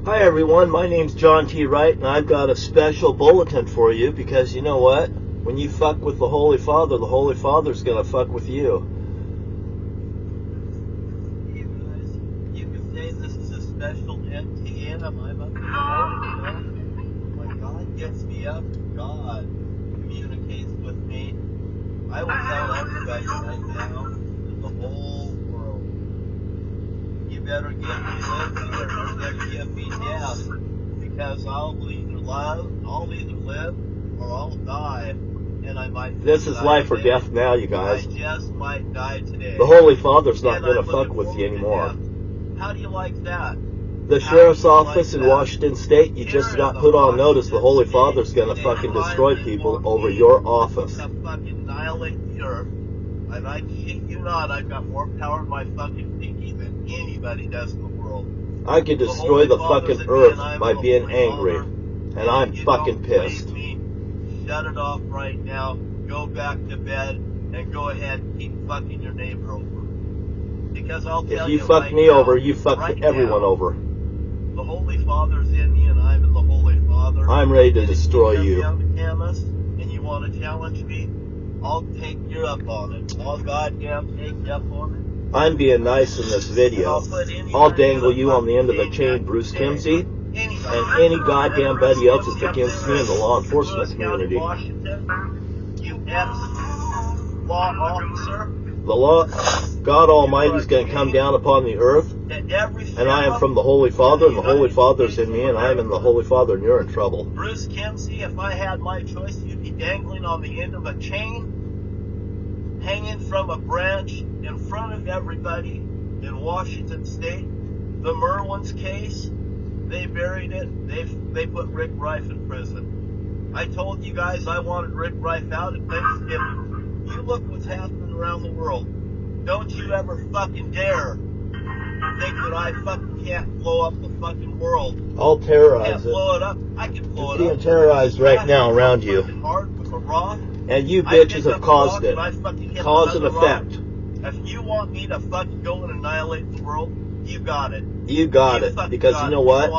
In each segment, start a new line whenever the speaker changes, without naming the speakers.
Hi everyone, my name's John T. Wright, and I've got a special bulletin for you because you know what? When you fuck with the Holy Father's gonna fuck with you.
You guys, you can say this is a special NTM. I'm up to the Lord. When God gets me up, God communicates with me. I will tell everybody right now, the whole world, you better give me Lindsay or you're going to give me death, because I'll either live or I'll die, and I might.
This is life or death now, you guys.
I just might die today.
The Holy Father's not going to fuck with you anymore.
How do you like that?
The sheriff's office in Washington State, you just got put on notice the Holy Father's going to fucking destroy people over your office.
Fucking annihilate the earth. And I shit you not, I've got more power in my fucking pinky than anybody does in the world.
I could destroy the fucking earth by being angry. And I'm fucking pissed.
Shut it off right now. Go back to bed and go ahead and keep fucking your neighbor over. Because I'll tell you,
if you fuck me over, you fuck everyone over.
The Holy Father's in me and I'm in the Holy Father.
I'm ready to destroy you.
And you want to challenge me? I'll take you up on it. I'll goddamn take you up on it.
I'm being nice in this video. I'll dangle you on the end of the chain, Bruce Kimsey, and any goddamn buddy else that's against me in the law enforcement community.
You ex-law officer.
The law, God Almighty is going to come down upon the earth, and I am from the Holy Father, and the Holy Father's in me, and I am in the Holy Father, and you're in trouble.
Bruce Kimsey, if I had my choice, you'd be dangling on the end of a chain, hanging from a branch in front of everybody in Washington State. The Merwin's case, they buried it. They put Rick Rife in prison. I told you guys I wanted Rick Rife out at Thanksgiving. You look what's happening around the world. Don't you ever fucking dare think that I fucking can't blow up the fucking world.
I'll terrorize
can't blow it up. I can blow
it's
it up.
It's being terrorized right now around you.
Hard with a rock.
And you bitches have caused it. Cause and effect.
If you want me to fucking go and annihilate the world, you got it.
You got it. Because you know what?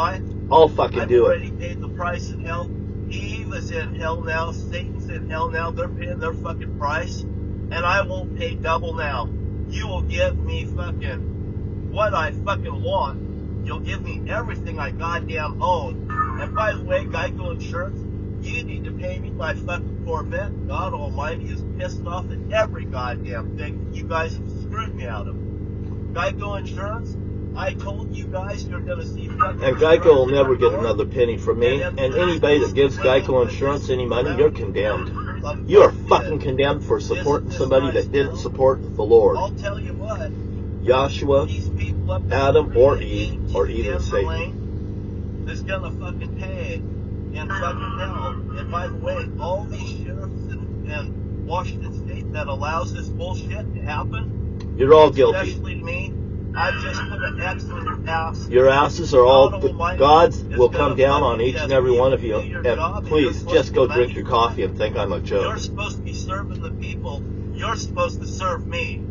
I'll fucking do it.
I've already paid the price in hell. Eve is in hell now. Satan's in hell now. They're paying their fucking price. And I won't pay double now. You will give me fucking what I fucking want. You'll give me everything I goddamn own. And by the way, Geico Insurance, you need to pay me my fucking Corvette. God Almighty is pissed off at every goddamn thing you guys have screwed me out of. Geico Insurance, I told you guys you're going to see fucking...
And Geico will never get another penny from me. And anybody that gives Geico Insurance any money, you're condemned. You are fucking condemned for supporting somebody that didn't support the Lord.
I'll tell you what.
Joshua, Adam, or Eve, or even Satan.
Is gonna fucking pay in fucking hell. And by the way, all these sheriffs in Washington State that allows this bullshit to happen,
you're all guilty.
Especially me. I've just put an X on your ass.
Your asses are all... God's will come down on each and every one of you. And please, just go drink your coffee and think I'm a joke.
You're supposed to be serving the people. You're supposed to serve me.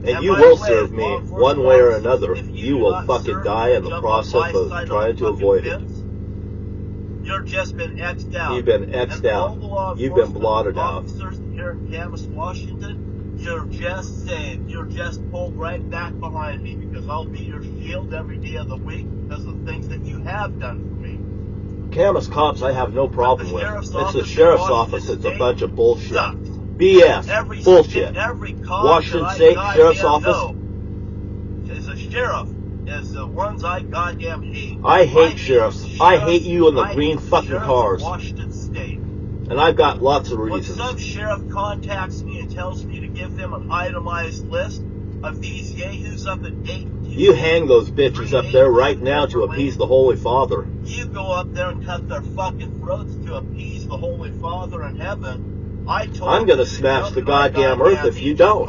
And you will serve me, one way or another. You will fucking die in the process of trying to avoid it.
You've just been X'd out.
You've been X'd out. You've been blotted out.
Officers here in Camas, Washington, you're just saved. You're just pulled right back behind me because I'll be your shield every day of the week because of the things that you have done for me.
Camas cops I have no problem with. It's the sheriff's office that's a bunch of bullshit. BS. Bullshit. Washington State Sheriff's Office
is a sheriff. Is the ones I goddamn hate.
I hate sheriffs. I hate you in the green fucking cars.
Washington State.
And I've got lots of reasons.
When some sheriff contacts me and tells me to give them an itemized list of these yahoos up at 8...
You hang those bitches up there right now to appease the Holy Father.
You go up there and cut their fucking throats to appease the Holy Father in heaven. I'm
going to smash the goddamn earth if you don't.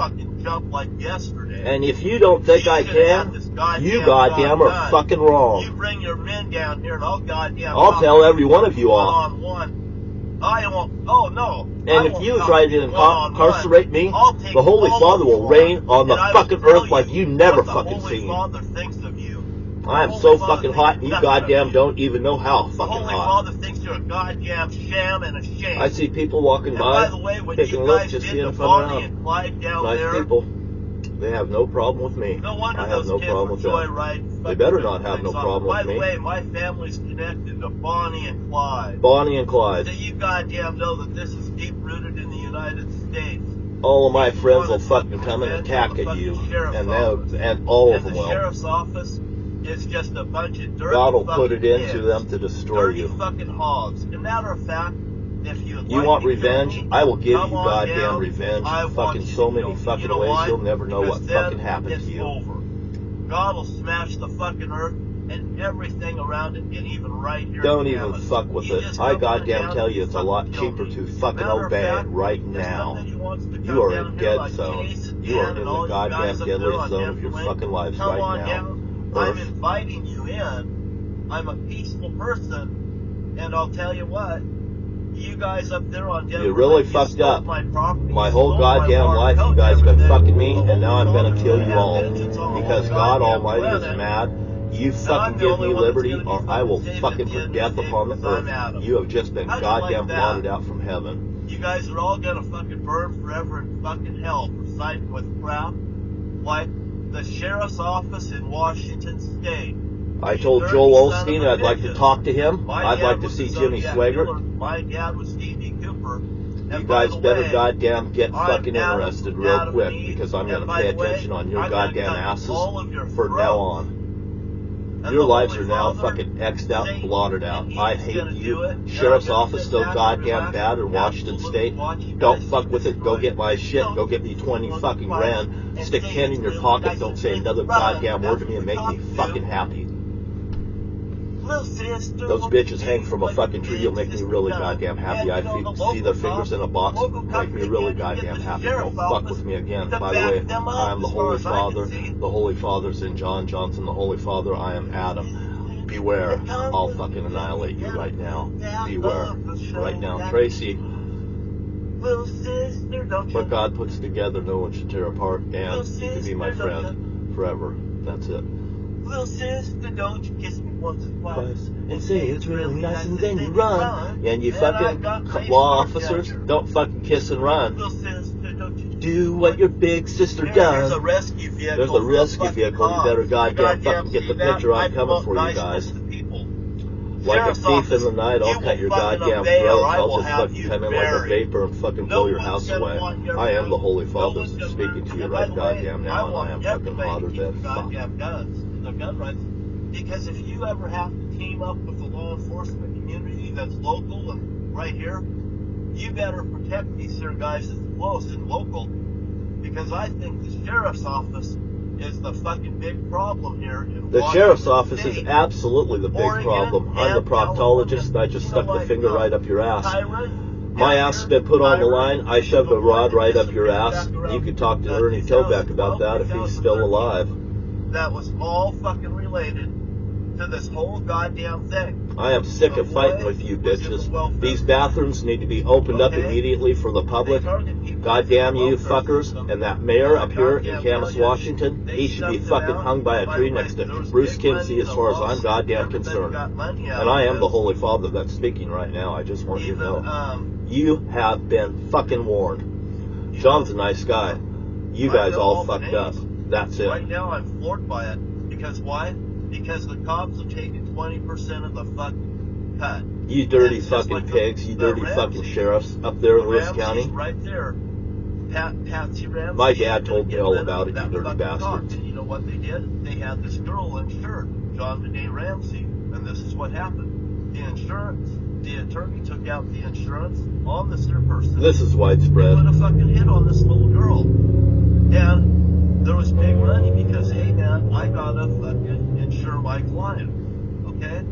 Like yesterday.
And if you don't think I can, you goddamn are fucking wrong.
You bring your men down here and
I'll tell every one of you off.
I won't. Oh no.
And if you try to incarcerate me, the Holy Father will reign on the fucking earth like you never fucking seen. I am so fucking hot, and you goddamn don't even know how
The
fucking
Holy
hot.
Father thinks you're a goddamn sham and a shame.
I see people walking
And
by,
by the way, when
taking a
you
look,
guys
just
did
seeing
to
fun
Bonnie
around.
and Clyde down
Nice
there,
people. They have no problem with me.
no wonder
I have
those
no
kids
problem
were
with them.
joyriding.
They better not have no problem
By
with
the
me.
way, my family's connected to Bonnie and Clyde.
Bonnie and
So
Clyde.
you goddamn know that this is deep rooted in the United States.
All of my
People
friends will
wanna
fucking come and
revenge
attack
on the
at you,
fucking sheriff's
and
office.
all of
And
them
the
will.
sheriff's office is just a bunch of dirty
God will put
fucking
it into
pigs.
them to destroy
Dirty
you.
fucking hogs. As a matter of fact, if you
You want revenge? I will give
come
you
on
goddamn
down.
revenge.
I want
Fucking
you
so
to
many
know-
fucking
you know
ways
why?
you'll never know what
Because then
fucking happened
it's
to you.
over. God will smash the fucking earth and everything around it, and even right here.
Don't
in
even
Dallas.
fuck with
You
it.
just
I
come
goddamn
down
tell you,
and
it's a lot
fucking
cheaper
kill
to
me.
fucking
Matter of
obey
fact,
it right
there's
now.
somebody who wants to
You
come
are
down
in
here
dead
like
zone.
Case and
You are
Dan
in
and
the
all you guys
goddamn
up there
deadliest
on
zone of your
Nephilim.
fucking lives
Come
right
on
now.
down. I'm
Earth.
inviting you in. I'm a peaceful person, and I'll tell you what. You guys up there on Denver,
You really
you
fucked
stole
up.
my property,
My
you
whole
stole my
goddamn
water,
life you
coat,
guys been
everything.
fucking me,
The
and now
Holy
I'm gonna
Father's
kill
gonna
you
have
all.
vengeance on the
Because
whole
God
goddamn
Almighty is
planet.
mad. You
And
fucking
I'm the
give
only
me
one that's
liberty,
gonna be
or I will
saved
fucking
at the
put
end
death
of the day,
upon the
because I'm
earth.
Adam.
You have just been
How do you like
goddamn
that?
blotted out from heaven.
You guys are all gonna fucking burn forever in fucking hell for siding with crap like the sheriff's office in Washington State.
I
You
told
dirty
Joel
son of
Osteen
a
I'd like to
bitches.
talk to him.
My
I'd
dad
like to
was
see
the
Jimmy
Zodiac
Swaggart.
killer. My dad was Stevie Cooper. And
You
by
guys
the
better
way,
goddamn get
I'm
fucking
Adam
interested
from
real
Adam
quick,
and Eve,
because I'm
and
gonna
by
pay
the way,
attention on your
I'm gonna
goddamn
cut
asses
all of your
from now
throats.
on.
And
Your
the
lives
Holy
are now
Father,
fucking X'd out and
Satan,
blotted out.
and
I
he's
hate
gonna do
you.
it, and
Sheriff's
I'm gonna
office
sit
still
back and
goddamn
relax
bad in
and
Washington
absolutely
State.
watch you
Don't
guys
fuck
be
with it. Go
destroyed.
get my shit.
Don't
Go get me
you
20
want
fucking
Christ
grand.
and
Stick
say
10
it's
in your
really
pocket.
nice
Don't
and
say
then
another
run.
goddamn word
That's
to me and
what
make
we
me
talk
fucking
to.
happy.
Little sister,
Those
won't
bitches
you
hang
do
from a
what
fucking
your
tree. You'll
big
make me
sister
really
does?
goddamn happy.
And
I
you know, the
see their
local
fingers
cops,
in a box.
local
Make
cops,
me
they
really
can't even get
goddamn
the
happy.
sheriff's
Don't fuck
office
with me again.
to
By the way,
back them
I
up,
am the
as far
Holy
as I can
Father.
see.
The Holy Father's in John Johnson, the Holy Father. I am Adam. Beware. I'll fucking annihilate you right now. Beware. Right now. Tracy.
Little sister, don't
What
you?
God puts together, no one should tear apart. And you can be my friend forever. That's it.
Little sister, don't you kiss me once or twice
And say it's really nice and then you run. And you fucking law officers, don't fucking kiss and run.
Little sister, don't you
Do what your big sister
There's
does.
a rescue vehicle.
There's a rescue vehicle. You better goddamn fucking get the picture. I'm coming for you guys. Like a thief in the night, I'll cut your goddamn throats. I'll just fucking come in like a vapor and fucking blow your house away. I am the Holy Father speaking to you right goddamn now, and I am fucking hotter than fuck.
Gun rights. Because if you ever have to team up with the law enforcement community that's local and right here, you better protect these here guys that's close and local. Because I think the sheriff's office is the fucking big problem here in
The
Washington
sheriff's office
State.
is absolutely the big
Oregon
problem. I'm the
and
proctologist.
California.
I just
You
stuck
know
the
what,
finger right up your ass.
Tyrant,
My ass has been put on the line. I shoved a rod right up your ass. You could talk to Ernie Toback about that if he's still alive.
That was all fucking related to this whole goddamn thing.
I am sick of fighting with you bitches. These bathrooms need to be opened up immediately for the public. Goddamn you fuckers. And that mayor up here in Camas, Washington, he should be fucking hung by a tree next to Bruce Kimsey as far as I'm goddamn concerned. And I am the Holy Father that's speaking right now. I just want you to know. You have been fucking warned. John's a nice guy. You guys all fucked up. That's it.
Right now I'm floored by it. Because why? Because the cops have taken 20% of the fucking cut.
You dirty fucking pigs, you dirty fucking sheriffs up there in Lewis County.
Right there. Patsy Ramsey.
My dad told me all about it, you dirty bastard.
And you know what they did? They had this girl insured, John Benet Ramsey. And this is what happened. The attorney took out the insurance on this other person.
This is
They
widespread.
put a fucking hit on this little girl. And there was big money because, hey man, I gotta fucking insure my client. Okay?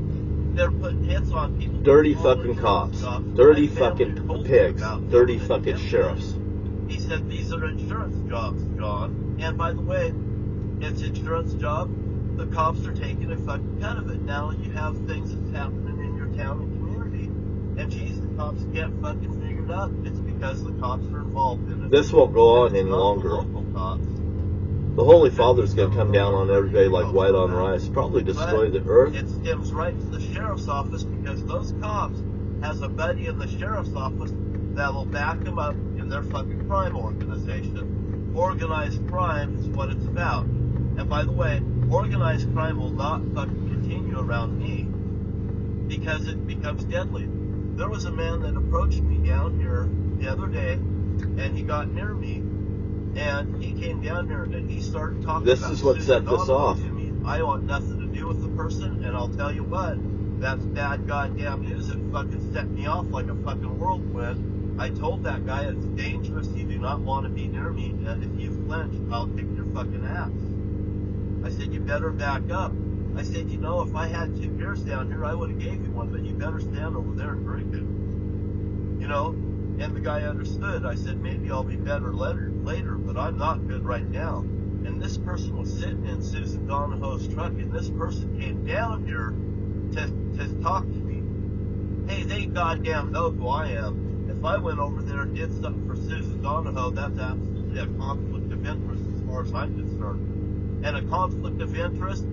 They're putting hits on people.
Dirty fucking cops. Dirty fucking pigs. Dirty fucking sheriffs.
He said these are insurance jobs, John. And by the way, it's insurance job. The cops are taking a fucking cut of it. Now you have things that's happening in your town and community. And geez, the cops can't fucking figure it out. It's because the cops are involved in it.
This won't go on any
It's not the
longer.
local cops.
The Holy Father's going to come down on everybody like white on rice, probably destroy the earth.
It stems right to the sheriff's office because those cops has a buddy in the sheriff's office that'll back them up in their fucking crime organization. Organized crime is what it's about. And by the way, organized crime will not fucking continue around me because it becomes deadly. There was a man that approached me down here the other day, and he got near me. And he came down here and he started talking
This
about
is what set this off.
to me. I want nothing to do with the person, and I'll tell you what, that's bad goddamn news. It fucking set me off like a fucking whirlwind. I told that guy it's dangerous. You do not want to be near me. And if you flinch, I'll kick your fucking ass. I said, you better back up. I said, you know, if I had 2 beers down here, I would have gave you one, but you better stand over there and drink it. You know? And the guy understood. I said, maybe I'll be better later, but I'm not good right now. And this person was sitting in Susan Donahoe's truck, and this person came down here to talk to me. Hey, they goddamn know who I am. If I went over there and did something for Susan Donahoe, that's absolutely a conflict of interest as far as I'm concerned. And a conflict of interest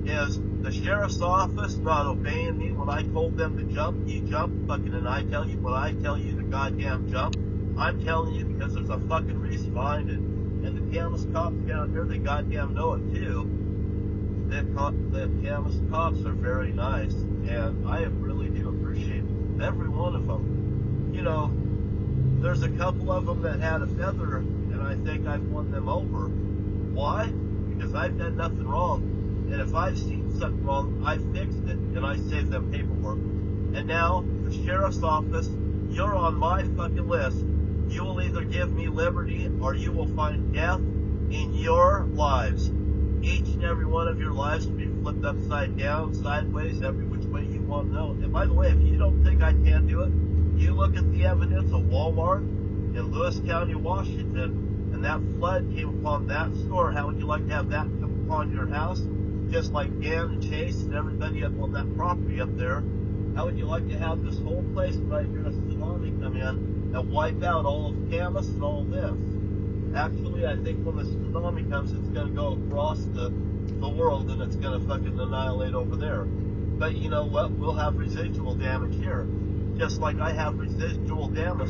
is the sheriff's office not obeying me when I told them to jump. You jump, fucking, and I tell you when I tell you to goddamn jump. I'm telling you because there's a fucking reason behind it. And the Camas cops down here, they goddamn know it too. The Camas cops are very nice, and I really do appreciate every one of them. You know, there's a couple of them that had a feather, and I think I've won them over. Why? Because I've done nothing wrong. And if I've seen something wrong, I fixed it, and I saved them paperwork. And now, the sheriff's office, you're on my fucking list. You will either give me liberty, or you will find death in your lives. Each and every one of your lives will be flipped upside down, sideways, every which way you want to know. And by the way, if you don't think I can do it, you look at the evidence of Walmart in Lewis County, Washington, and that flood came upon that store. How would you like to have that come upon your house? Just like Dan and Chase and everybody up on that property up there. How would you like to have this whole place right here, a tsunami come in and wipe out all of Camas and all this? Actually, I think when the tsunami comes, it's going to go across the world and it's going to fucking annihilate over there. But you know what? We'll have residual damage here. Just like I have residual damage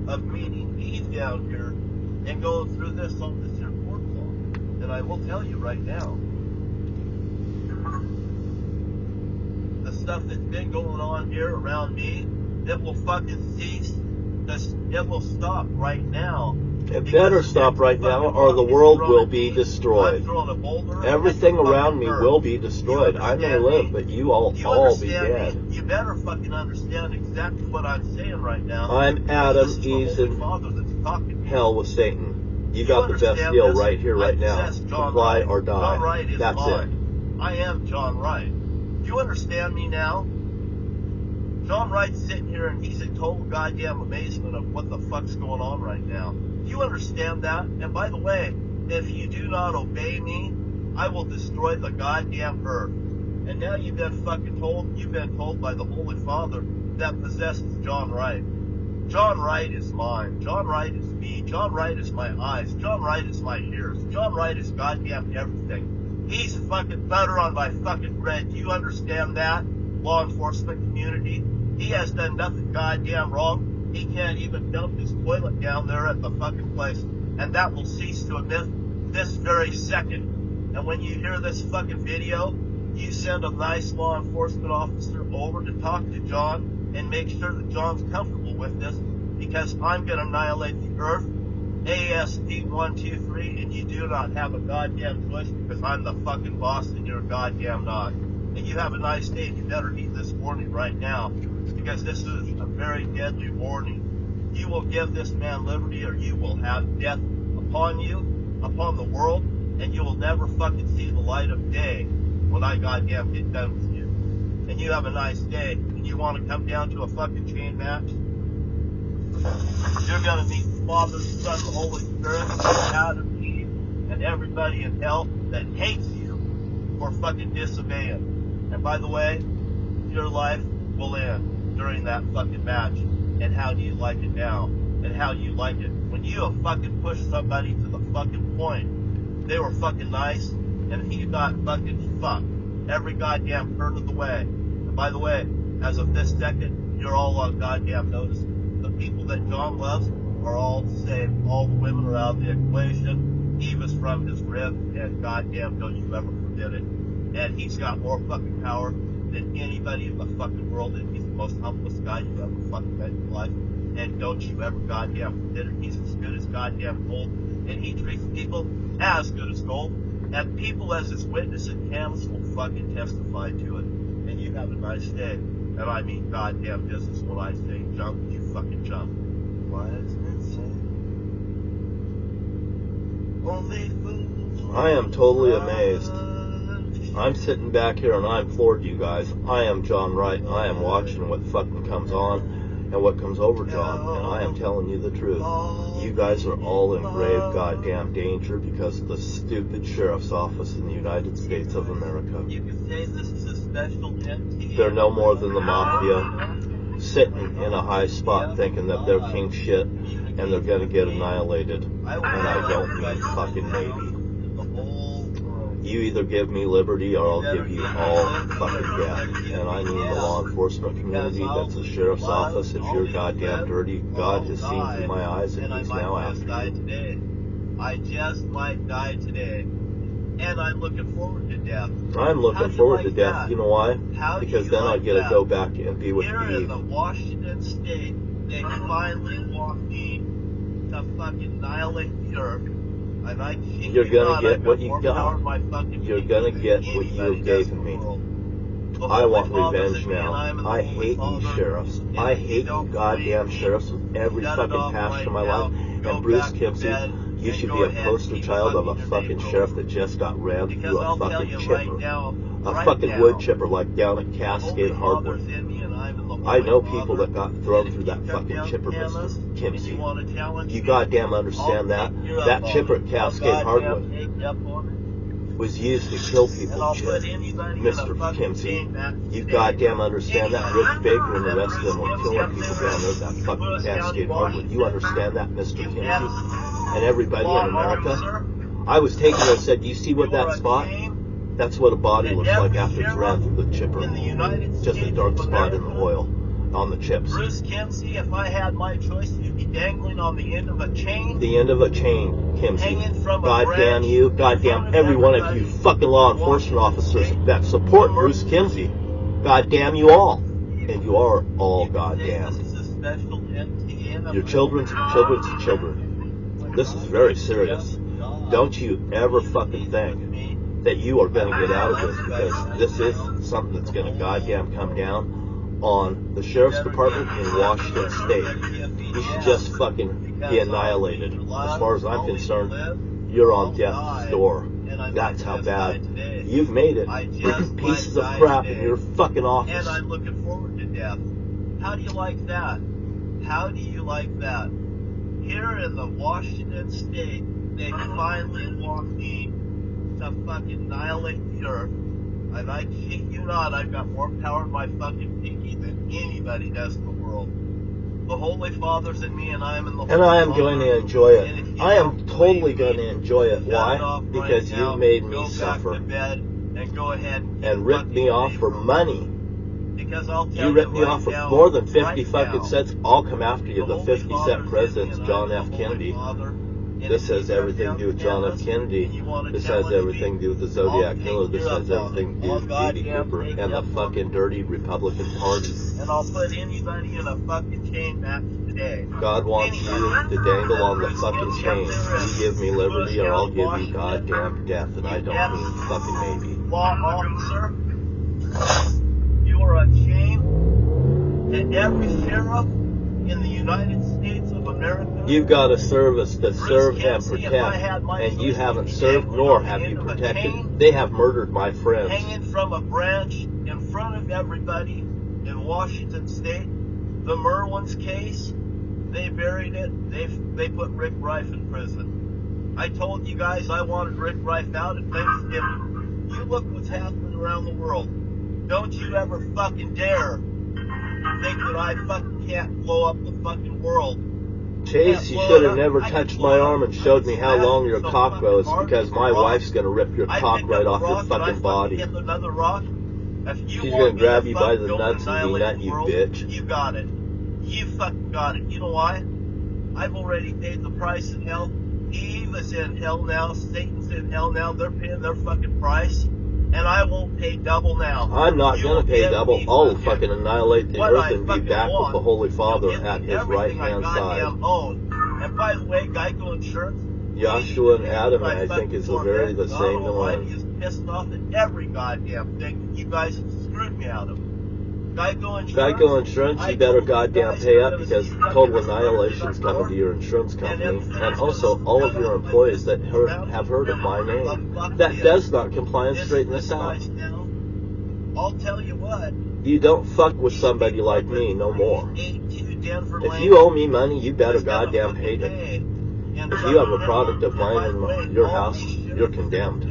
of meeting Eve down here and going through this on this here court law. And I will tell you right now, the stuff that's been going on here around me, it will fucking cease. It will stop right now.
It better stop right now, or the world will be destroyed. Everything around me will be destroyed. I may live, but you all be dead.
You better fucking understand exactly what I'm saying right now.
I'm Adam, Eve's in hell with Satan. You got the best deal right here, right now. Comply or die. That's it.
I am John Wright. Do you understand me now? John Wright's sitting here and he's in total goddamn amazement of what the fuck's going on right now. Do you understand that? And by the way, if you do not obey me, I will destroy the goddamn earth. And now you've been told by the Holy Father that possesses John Wright. John Wright is mine. John Wright is me. John Wright is my eyes. John Wright is my ears. John Wright is goddamn everything. He's fucking butter on my fucking bread. Do you understand that? Law enforcement community. He has done nothing goddamn wrong. He can't even dump his toilet down there at the fucking place. And that will cease to emit this very second. And when you hear this fucking video, you send a nice law enforcement officer over to talk to John and make sure that John's comfortable with this, because I'm going to annihilate the earth, ASD 1, 2, 3, and you do not have a goddamn choice because I'm the fucking boss and you're goddamn not. And you have a nice day. You better heed this warning right now, because this is a very deadly warning. You will give this man liberty, or you will have death upon you, upon the world, and you will never fucking see the light of day when I goddamn get done with you. And you have a nice day. And you want to come down to a fucking chain match? You're going to meet the Father, the Son, the Holy Spirit, Adam, Eve, and everybody in hell that hates you for fucking disobeying. And by the way, your life will end during that fucking match. And how do you like it now? And how do you like it? When you have fucking pushed somebody to the fucking point. They were fucking nice, and he got fucking fucked every goddamn turn of the way. And by the way, as of this second, you're all on goddamn notice. The people that John loves are all saved. All the women are out of the equation. Eve is from his rib, and goddamn, don't you ever forget it. And he's got more fucking power than anybody in the fucking world, and he's the most humblest guy you've ever fucking met in your life. And don't you ever goddamn forget it. He's as good as goddamn gold, and he treats people as good as gold. And people as his witness and Camus will fucking testify to it. And you have a nice day. And I mean goddamn business when I say jump, you fucking jump. Why isn't it safe? Only fools.
I am totally amazed. I'm sitting back here and I'm floored, you guys. I am John Wright. I am watching what fucking comes on and what comes over John, and I am telling you the truth. You guys are all in grave goddamn danger because of the stupid sheriff's office in the United States of America.
You can say this is a special MT.
They're no more than the mafia, sitting in a high spot thinking that they're king shit and they're gonna get annihilated. And I don't mean fucking maybe. You either give me liberty or I'll give you all fucking death. And I mean the law enforcement community, that's the sheriff's office. If you're goddamn dirty, God has seen through my eyes and he's now after you.
I just might die today. And I'm looking forward to death.
I'm looking forward to death. You know why? Because then I get to go back and be with
Eve. Here in the
Eve.
Washington State, they finally want me to fucking annihilate the earth. And I kid
You're
you
gonna
not,
get
I've
what
got
you
more
got.
power in my fucking
You're
pinky
gonna
than
get what
anybody
you
does
gave
in the
me.
world. The
I
Holy
want
Father's
revenge
in me, and I am
now.
the
I
Holy
hate
Father.
you sheriffs.
And
I
if you
hate you
don't
goddamn
believe me,
sheriffs with every
shut it
fucking
off
passion
right
of my
now.
life.
Go
And Bruce
back to
Kimsey,
bed
you
and
should
go
be a
ahead and
poster
keep
child of a
fucking your
fucking
neighbor
sheriff
over.
that just got rammed
Because
through a
I'll tell
fucking
you
chipper.
right now,
A
right
fucking
now,
wood chipper like down at
the
Cascade
Holy
Hardwood.
Father's in me, and I'm in the
I
Holy
know
Father.
people that got thrown
And
through
if
that
you come
fucking
down
chipper,
Camus,
Mr.
and you
Kimsey.
want to challenge
You
me,
goddamn
I'll
understand that?
take your
That
up
chipper
on
at
it. I'll
Cascade Hardwood
goddamn take you up on it.
was used to kill
And
people,
I'll
shit.
put anybody in a
Mr.
fucking
Kimsey.
chain match
You
today.
goddamn understand that?
Anybody.
Rick Baker and the
And
rest of
Bruce
them were
Kimsey
killing
up
people
there
down there at that
in
fucking
Lewis County,
Cascade Hardwood. You
Washington.
understand that, Mr.
You
Kimsey? And everybody in
law
America?
officer.
I was taking it and said, do you see what
You are
that
a
spot?
shame
That's what a body
to
looks like
every
after it's
sheriff
ran through the chipper.
in the United
Just a
States
dark
of
spot in the
America.
oil on the chips.
Bruce Kimsey, if I had my choice, you'd be dangling on the end of a chain.
The end of a chain,
Hanging
Kimsey.
from a
Goddamn
branch
you,
in front
goddamn
of
every one of you
everybody
fucking law
in
enforcement
Washington
officers
State.
that support Bruce Kimsey. Goddamn you all. And you are all
You can say
goddamn.
this is a special MTN.
Your children's children. This is very serious. Don't you ever fucking think that you are going to get out of this, because this is something that's going to goddamn come down on the sheriff's department in Washington State. You should just fucking be annihilated. As far as I'm concerned, you're on death's door. That's how bad. You've made it. Pieces of crap in your fucking office.
And I'm looking forward to death. How do you like that? How do you like that? Here in the Washington State, they finally want me to fucking annihilate the earth. And I kid you not, I've got more power in my fucking pinky than anybody does in the world. The Holy Father's in me, and I am in the Holy
And I am
Father.
going to enjoy
And if
it.
you
I am
don't
totally
believe
going
me,
to enjoy it.
shut
Why?
off right
Because
now,
you've made me
go
suffer.
back to bed and go ahead
And ripped me off for money.
Because I'll tell
You ripped me
right
off for
now,
more than 50
right
fucking
now,
cents. I'll come after you. The
Holy
50
Father's
cent
in me,
president's
and
John
I'm
F.
the Holy
Kennedy.
Father. And
This
if you
has
come
everything to do with
down
John F.
Camus
Kennedy.
and you want to
This has
challenge
everything to do with the Zodiac
I'll
Killer.
take
This
your
has
up on
everything to
it.
do with
I'll
J.D.
goddamn
Cooper
take
and
you
the
up on
fucking dirty Republican Party.
and I'll put anybody in a fucking chain match today.
God wants you to dangle on the fucking chain. You give me liberty or I'll give you goddamn death, and I don't mean fucking maybe.
Law officer, you are a shame to every sheriff in the United States of America.
You've got a service to serve and protect, and you haven't served nor have you protected. They have murdered my friends.
Hanging from a branch in front of everybody in Washington State. The Merwin's case, they buried it. They put Rick Rife in prison. I told you guys I wanted Rick Rife out at Thanksgiving. You look what's happening around the world. Don't you ever fucking dare think that I fucking can't blow up the fucking world
Chase, you should have never touched my arm and showed me how long your cock was, because my wife's gonna rip your cock right off your fucking body. She's gonna grab you by the nuts and be nut, you bitch.
You got it. You fucking got it. You know why? I've already paid the price in hell. Eve is in hell now. Satan's in hell now. They're paying their fucking price. And I won't pay double now.
I'm not gonna pay double. I'll fucking annihilate the earth and be back with the Holy Father at his right-hand side.
And by the way, Geico Insurance,
Joshua and Adam, I think, is very the same one.
He's pissed off at every goddamn thing that you guys have screwed me out of.
Geico Insurance, you better goddamn pay up, because total annihilation's coming to your insurance company, and also all of your employees that have heard of my name. That does not comply and straighten this out.
I'll tell you what.
You don't fuck with somebody like me no more. If you owe me money, you better goddamn pay it. If you have a product of mine in your house, you're condemned.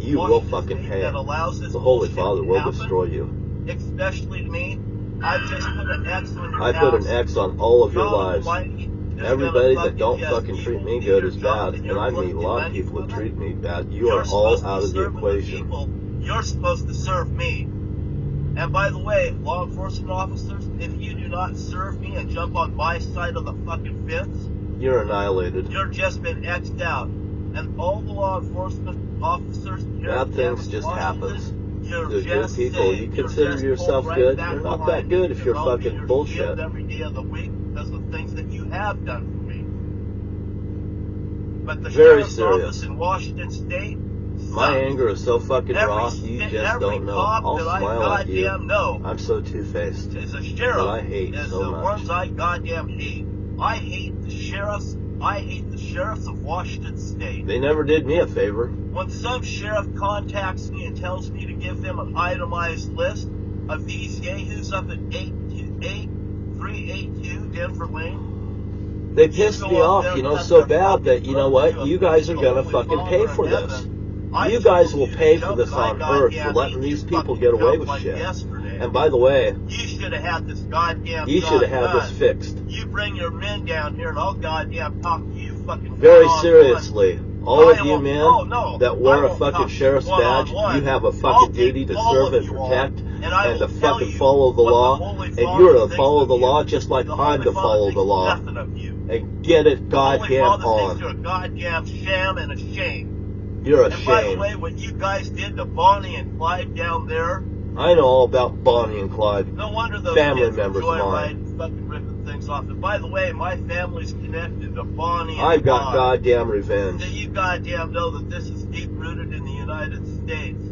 You will fucking pay it. The Holy Father will destroy you.
Especially to me, I've just put an X on your
I put an X on all of your lives. Everybody that don't fucking treat me good is bad, and I meet a lot of people that treat me bad. You are all out of the equation.
You're supposed to serve me. And by the way, law enforcement officers, if you do not serve me and jump on my side of the fucking fence,
you're annihilated.
You're just been X'd out. And all the law enforcement officers,
bad things just happens.
You're
good people. You consider yourself good? You're not that good if you're fucking bullshit.
Every day of the week because of things that you have done for me. But the Sheriff's office in Washington State,
my anger is so fucking raw, you just don't know. I'll smile at you. I'm so two-faced.
As a sheriff,
but I hate so much.
The ones I goddamn hate. I hate the sheriffs. I hate the sheriffs of Washington State.
They never did me a favor.
When some sheriff contacts me and tells me to give them an itemized list of these yahoos up at 382 Denver Lane,
they pissed me off, you know, so bad that, you know what, you guys are gonna fucking pay for this. You guys will pay for this on earth for letting these people get away with shit. And by the way,
you should have had this goddamn
You should have had this fixed.
You bring your men down here and I'll goddamn talk to you fucking
very seriously. All of you men that wear a fucking sheriff's badge, you have a fucking duty to serve and protect and to fucking follow the law. And you're to follow the law just like I'm to follow the law. And get it goddamn on.
You're a goddamn sham and a shame.
You're a
shame.
And
by the way, what you guys did to Bonnie and Clyde down there,
I know all about Bonnie and Clyde.
No wonder those
family members of mine.
Fucking ripping things off. And by the way, my family's connected to Bonnie and
I've got goddamn revenge.
So you goddamn know that this is deep rooted in the United States.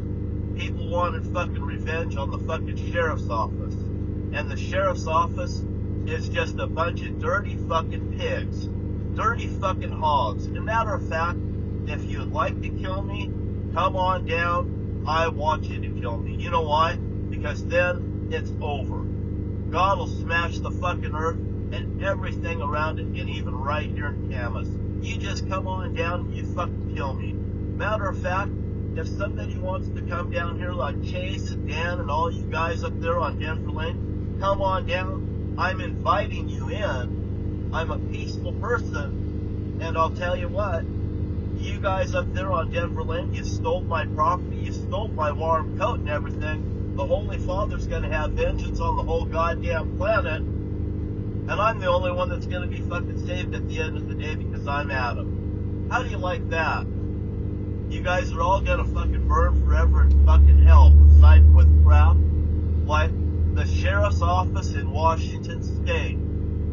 People wanted fucking revenge on the fucking sheriff's office. And the sheriff's office is just a bunch of dirty fucking pigs. Dirty fucking hogs. As a matter of fact, if you would like to kill me, come on down. I want you to kill me. You know why? Because then it's over. God will smash the fucking earth and everything around it, and even right here in Camas. You just come on down and you fucking kill me. Matter of fact, if somebody wants to come down here like Chase and Dan and all you guys up there on Denver Lane, come on down. I'm inviting you in. I'm a peaceful person, and I'll tell you what. You guys up there on Denver Lane, you stole my property, you stole my warm coat and everything. The Holy Father's going to have vengeance on the whole goddamn planet. And I'm the only one that's going to be fucking saved at the end of the day because I'm Adam. How do you like that? You guys are all going to fucking burn forever in fucking hell, siding with crap like the sheriff's office in Washington State.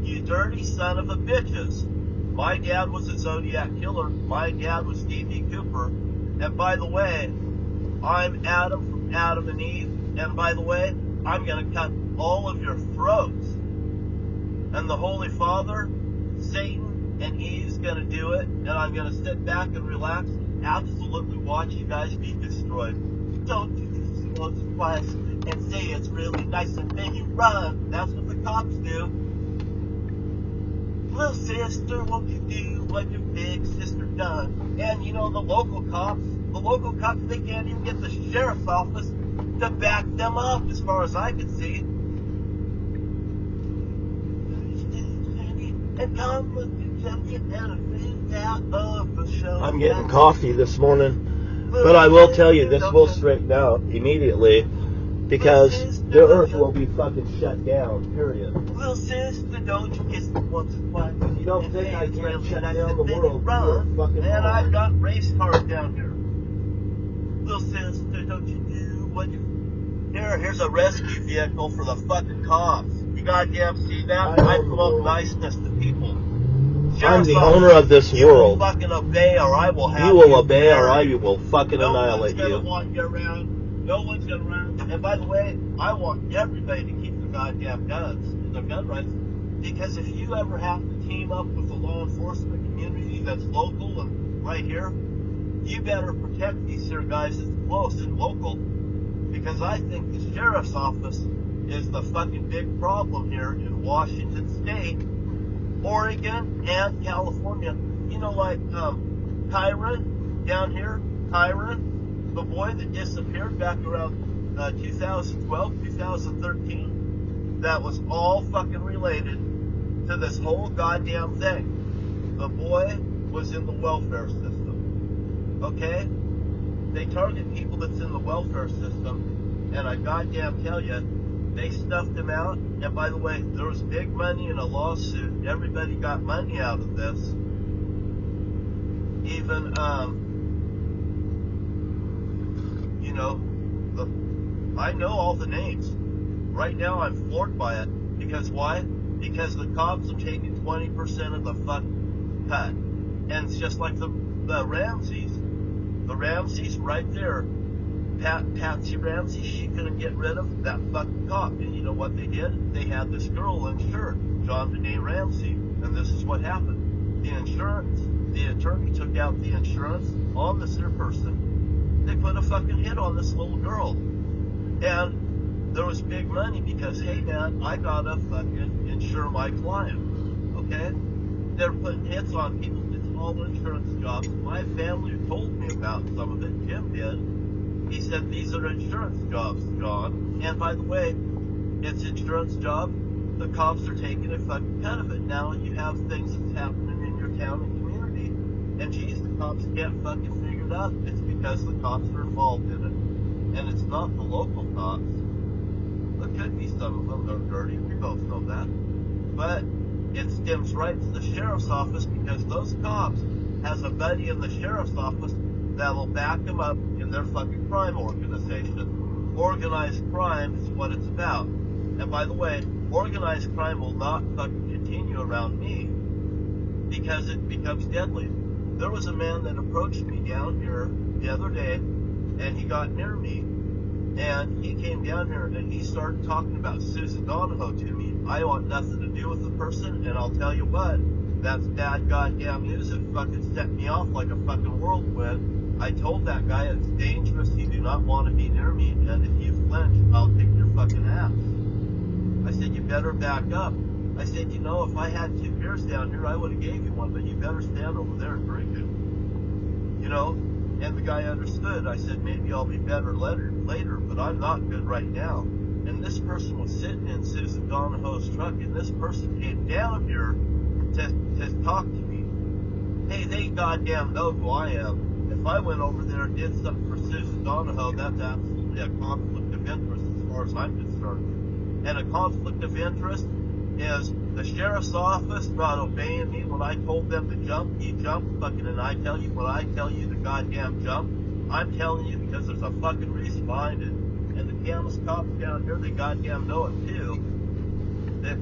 You dirty son of a bitches. My dad was a Zodiac killer. My dad was D.B. Cooper. And by the way, I'm Adam from Adam and Eve. And by the way, I'm going to cut all of your throats. And the Holy Father, Satan, and Eve's going to do it. And I'm going to sit back and relax and absolutely watch you guys be destroyed. Don't do this once or twice and say it's really nice and then you run. That's what the cops do. Little sister, won't you do what your big sister done? And you know, the local cops, they can't even get the sheriff's office to back them up as far as I can see. And come with your
I'm getting coffee this morning. But I will tell you, this will straighten out immediately, because the earth will be fucking shut down, period.
Well, sister, don't you kiss me once or twice.
If you don't think I can't shut down the
Then
world,
run,
you're fucking
and I've
wrong.
got race cars down here. Little sister, don't you do what you... Here's a rescue vehicle for the fucking cops. You goddamn see that? I promote niceness to people.
I'm the owner of this
you
world.
will fucking obey or I will have
You will obey or I will fucking annihilate
you. No one's
you.
gonna want you around. No one's gonna around. And by the way, I want everybody to keep their goddamn guns and their gun rights. Because if you ever have to team up with a law enforcement community that's local and right here, you better protect these here guys that's close and local. Because I think the sheriff's office is the fucking big problem here in Washington State, Oregon, and California. You know, like Tyron down here, Tyron, the boy that disappeared back around 2012, 2013, that was all fucking related to this whole goddamn thing. The boy was in the welfare system, okay? They target people that's in the welfare system, and I goddamn tell you, they stuffed him out. And by the way, there was big money in a lawsuit. Everybody got money out of this. Even, you know, I know all the names. Right now, I'm floored by it. Because why? Because the cops are taking 20% of the fucking cut. And it's just like the Ramseys. The Ramseys right there. Patsy Ramsey, she couldn't get rid of that fucking cop. And you know what they did? They had this girl insured, John Benet Ramsey. And this is what happened. The attorney took out the insurance on this other person. They put a fucking hit on this little girl. And there was big money because, hey man, I gotta fucking insure my client. Okay? They're putting hits on people. It's all insurance jobs. My family told me about some of it. Jim did. He said, these are insurance jobs, John. And by the way, it's insurance job. The cops are taking a fucking cut of it. Now you have things that's happening in your town and community. And geez, the cops can't fucking figure it out. It's because the cops are involved in it. And it's not the local cops. There could be some of them that are dirty. We both know that. But it stems right to the sheriff's office because those cops has a buddy in the sheriff's office that'll back them up in their fucking crime organization. Organized crime is what it's about. And by the way, organized crime will not fucking continue around me because it becomes deadly. There was a man that approached me down here the other day and he got near me and he came down here and he started talking about Susan Donahoe to me. I want nothing to do with the person, and I'll tell you what, that's bad goddamn news. It fucking set me off like a fucking whirlwind. I told that guy it's dangerous. You do not want to be near me, and if you flinch, I'll kick your fucking ass. I said, you better back up. I said, you know, if I had 2 beers down here, I would have gave you one, but you better stand over there and drink it. You know? And the guy understood. I said, maybe I'll be better later, but I'm not good right now. And this person was sitting in Susan Donahoe's truck, and this person came down here to talk to me. Hey, they goddamn know who I am. If I went over there and did something for Susan Donahoe, that's absolutely a conflict of interest as far as I'm concerned. And a conflict of interest is the sheriff's office not obeying me when I told them to jump. You jump, fucking, and I tell you when I tell you to goddamn jump. I'm telling you because there's a fucking reason behind it. And the Camas cops down here, they goddamn know it too. The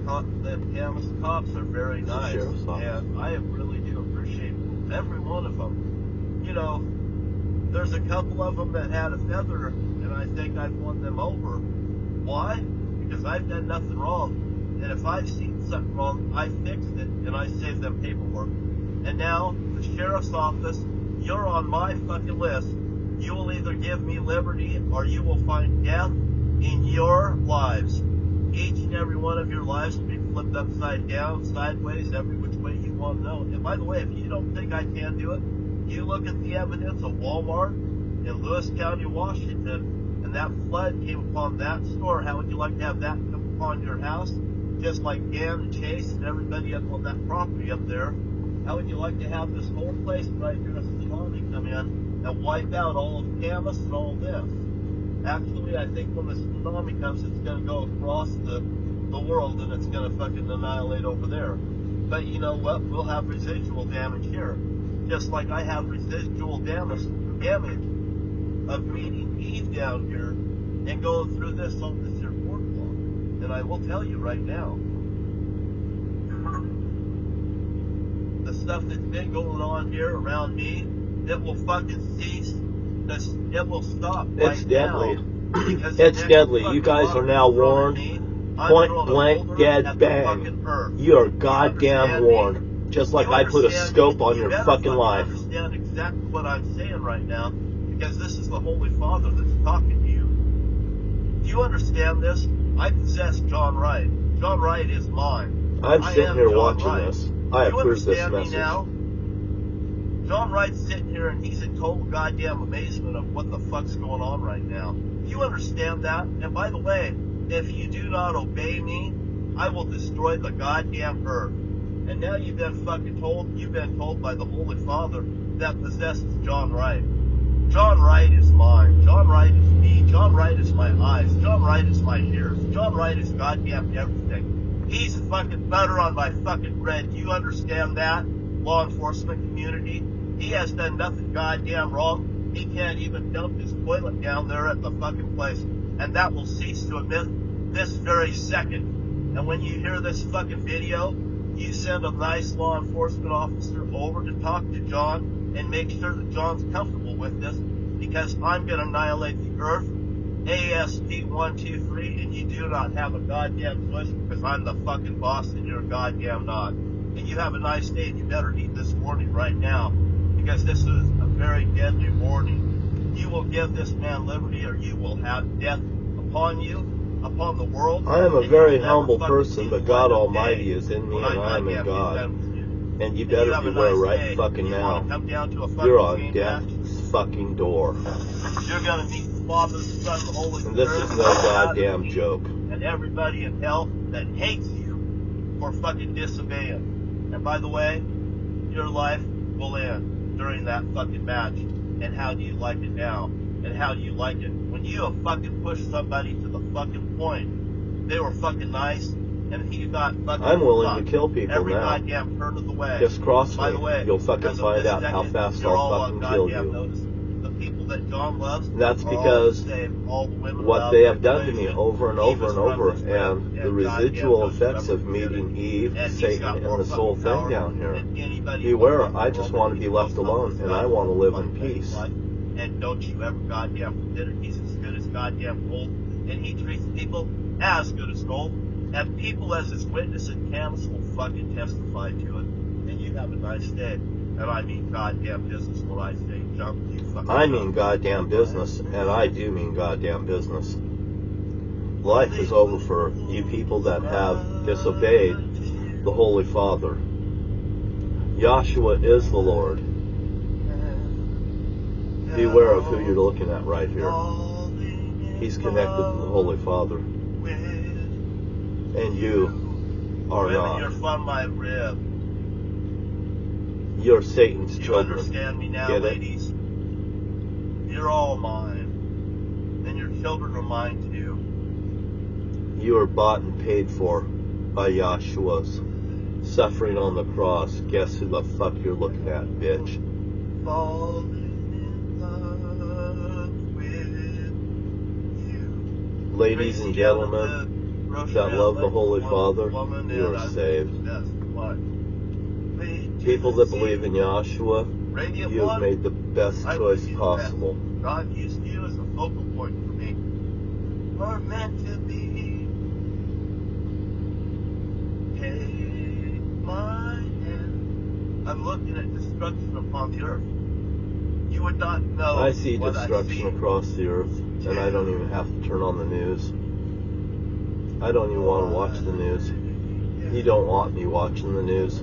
Camas cops are very nice. And I really do appreciate every one of them. You know, there's a couple of them that had a feather, and I think I've won them over. Why? Because I've done nothing wrong. And if I've seen something wrong, I fixed it, and I saved them paperwork. And now, the sheriff's office, you're on my fucking list. You will either give me liberty, or you will find death in your lives. Each and every one of your lives will be flipped upside down, sideways, every which way you want to know. And by the way, if you don't think I can do it, you look at the evidence of Walmart in Lewis County, Washington, and that flood came upon that store. How would you like to have that come upon your house? Just like Dan and Chase and everybody up on that property up there. How would you like to have this whole place right here, a tsunami come in and wipe out all of Camas and all this? Actually, I think when the tsunami comes, it's going to go across the world and it's going to fucking annihilate over there. But you know what? We'll have residual damage here. Just like I have residual damage of meeting Eve down here and going through this on this here boardwalk. And I will tell you right now, the stuff that's been going on here around me, it will fucking cease. It will stop.
It's deadly. It's deadly. You guys are now warned. Point blank, dead bang. You are goddamn warned. Just like I put a scope on your fucking life.
You understand exactly what I'm saying right now, because this is the Holy Father that's talking to you. Do you understand this? I possess John Wright. John Wright is mine.
I'm sitting here watching this. I approve this message.
Now? John Wright's sitting here and he's in total goddamn amazement of what the fuck's going on right now. You understand that? And by the way, if you do not obey me, I will destroy the goddamn earth. And now you've been told by the Holy Father that possesses John Wright. John Wright is mine. John Wright is me. John Wright is my eyes. John Wright is my ears. John Wright is goddamn everything. He's fucking butter on my fucking bread. Do you understand that? Law enforcement community. He has done nothing goddamn wrong. He can't even dump his toilet down there at the fucking place. And that will cease to emit this very second. And when you hear this fucking video, you send a nice law enforcement officer over to talk to John and make sure that John's comfortable with this, because I'm going to annihilate the earth, ASP 1, 2, 3, and you do not have a goddamn choice, because I'm the fucking boss and you're goddamn not. And you have a nice day, and you better need this warning right now, because this is a very deadly warning. You will give this man liberty, or you will have death upon you, upon the world.
I am a very humble person, but God Almighty is in me, and I am in God. And you better beware right fucking now. You're on death's fucking door.
You're gonna meet the Father, the Son, and the Holy Spirit.
And this is no goddamn joke.
And everybody in hell that hates you for fucking disobeying. And by the way, your life will end during that fucking match. And how do you like it now? And how do you like it? When you have fucking pushed somebody to the fucking point, they were fucking nice, and he got fucking
I'm willing to kill people
every
now.
goddamn turn of the way.
Just cross
By
me.
the way,
You'll fucking find out how fast I'll fucking kill you.
Notice. The people that John loves,
that's because
all the women
what they have done to me over and over and over, and the residual effects of meeting Eve, Satan, and this whole thing down here. Beware, I just want to be left alone, and I want to live in peace.
And don't you ever goddamn forget it. He's as good as goddamn gold, and he treats people as good as gold, and people as his witness and Camas will fucking testify to it. And you have a nice day. And I mean goddamn business when I say jump, you fucking
I mean goddamn business, and I do mean goddamn business. Life is over for you people that have disobeyed the Holy Father. Yahshua is the Lord. Beware of who you're looking at right here. He's connected to the Holy Father. And you are not.
You're from my rib.
You're Satan's
You
children.
understand me now,
Get it?
ladies? You're all mine. And your children are mine too.
You are bought and paid for by Yahshua's suffering on the cross. Guess who the fuck you're looking at, bitch? Ladies and gentlemen that love the Holy Father, you are saved. People that believe in Yahshua, you have made the best choice possible.
God used you as a focal point for me. We're meant to be. Take my hand. I'm looking at destruction upon the earth. You would not know.
I see
what
destruction
I see.
across the earth, and I don't even have to turn on the news. I don't even want to watch the news. You don't want me watching the news.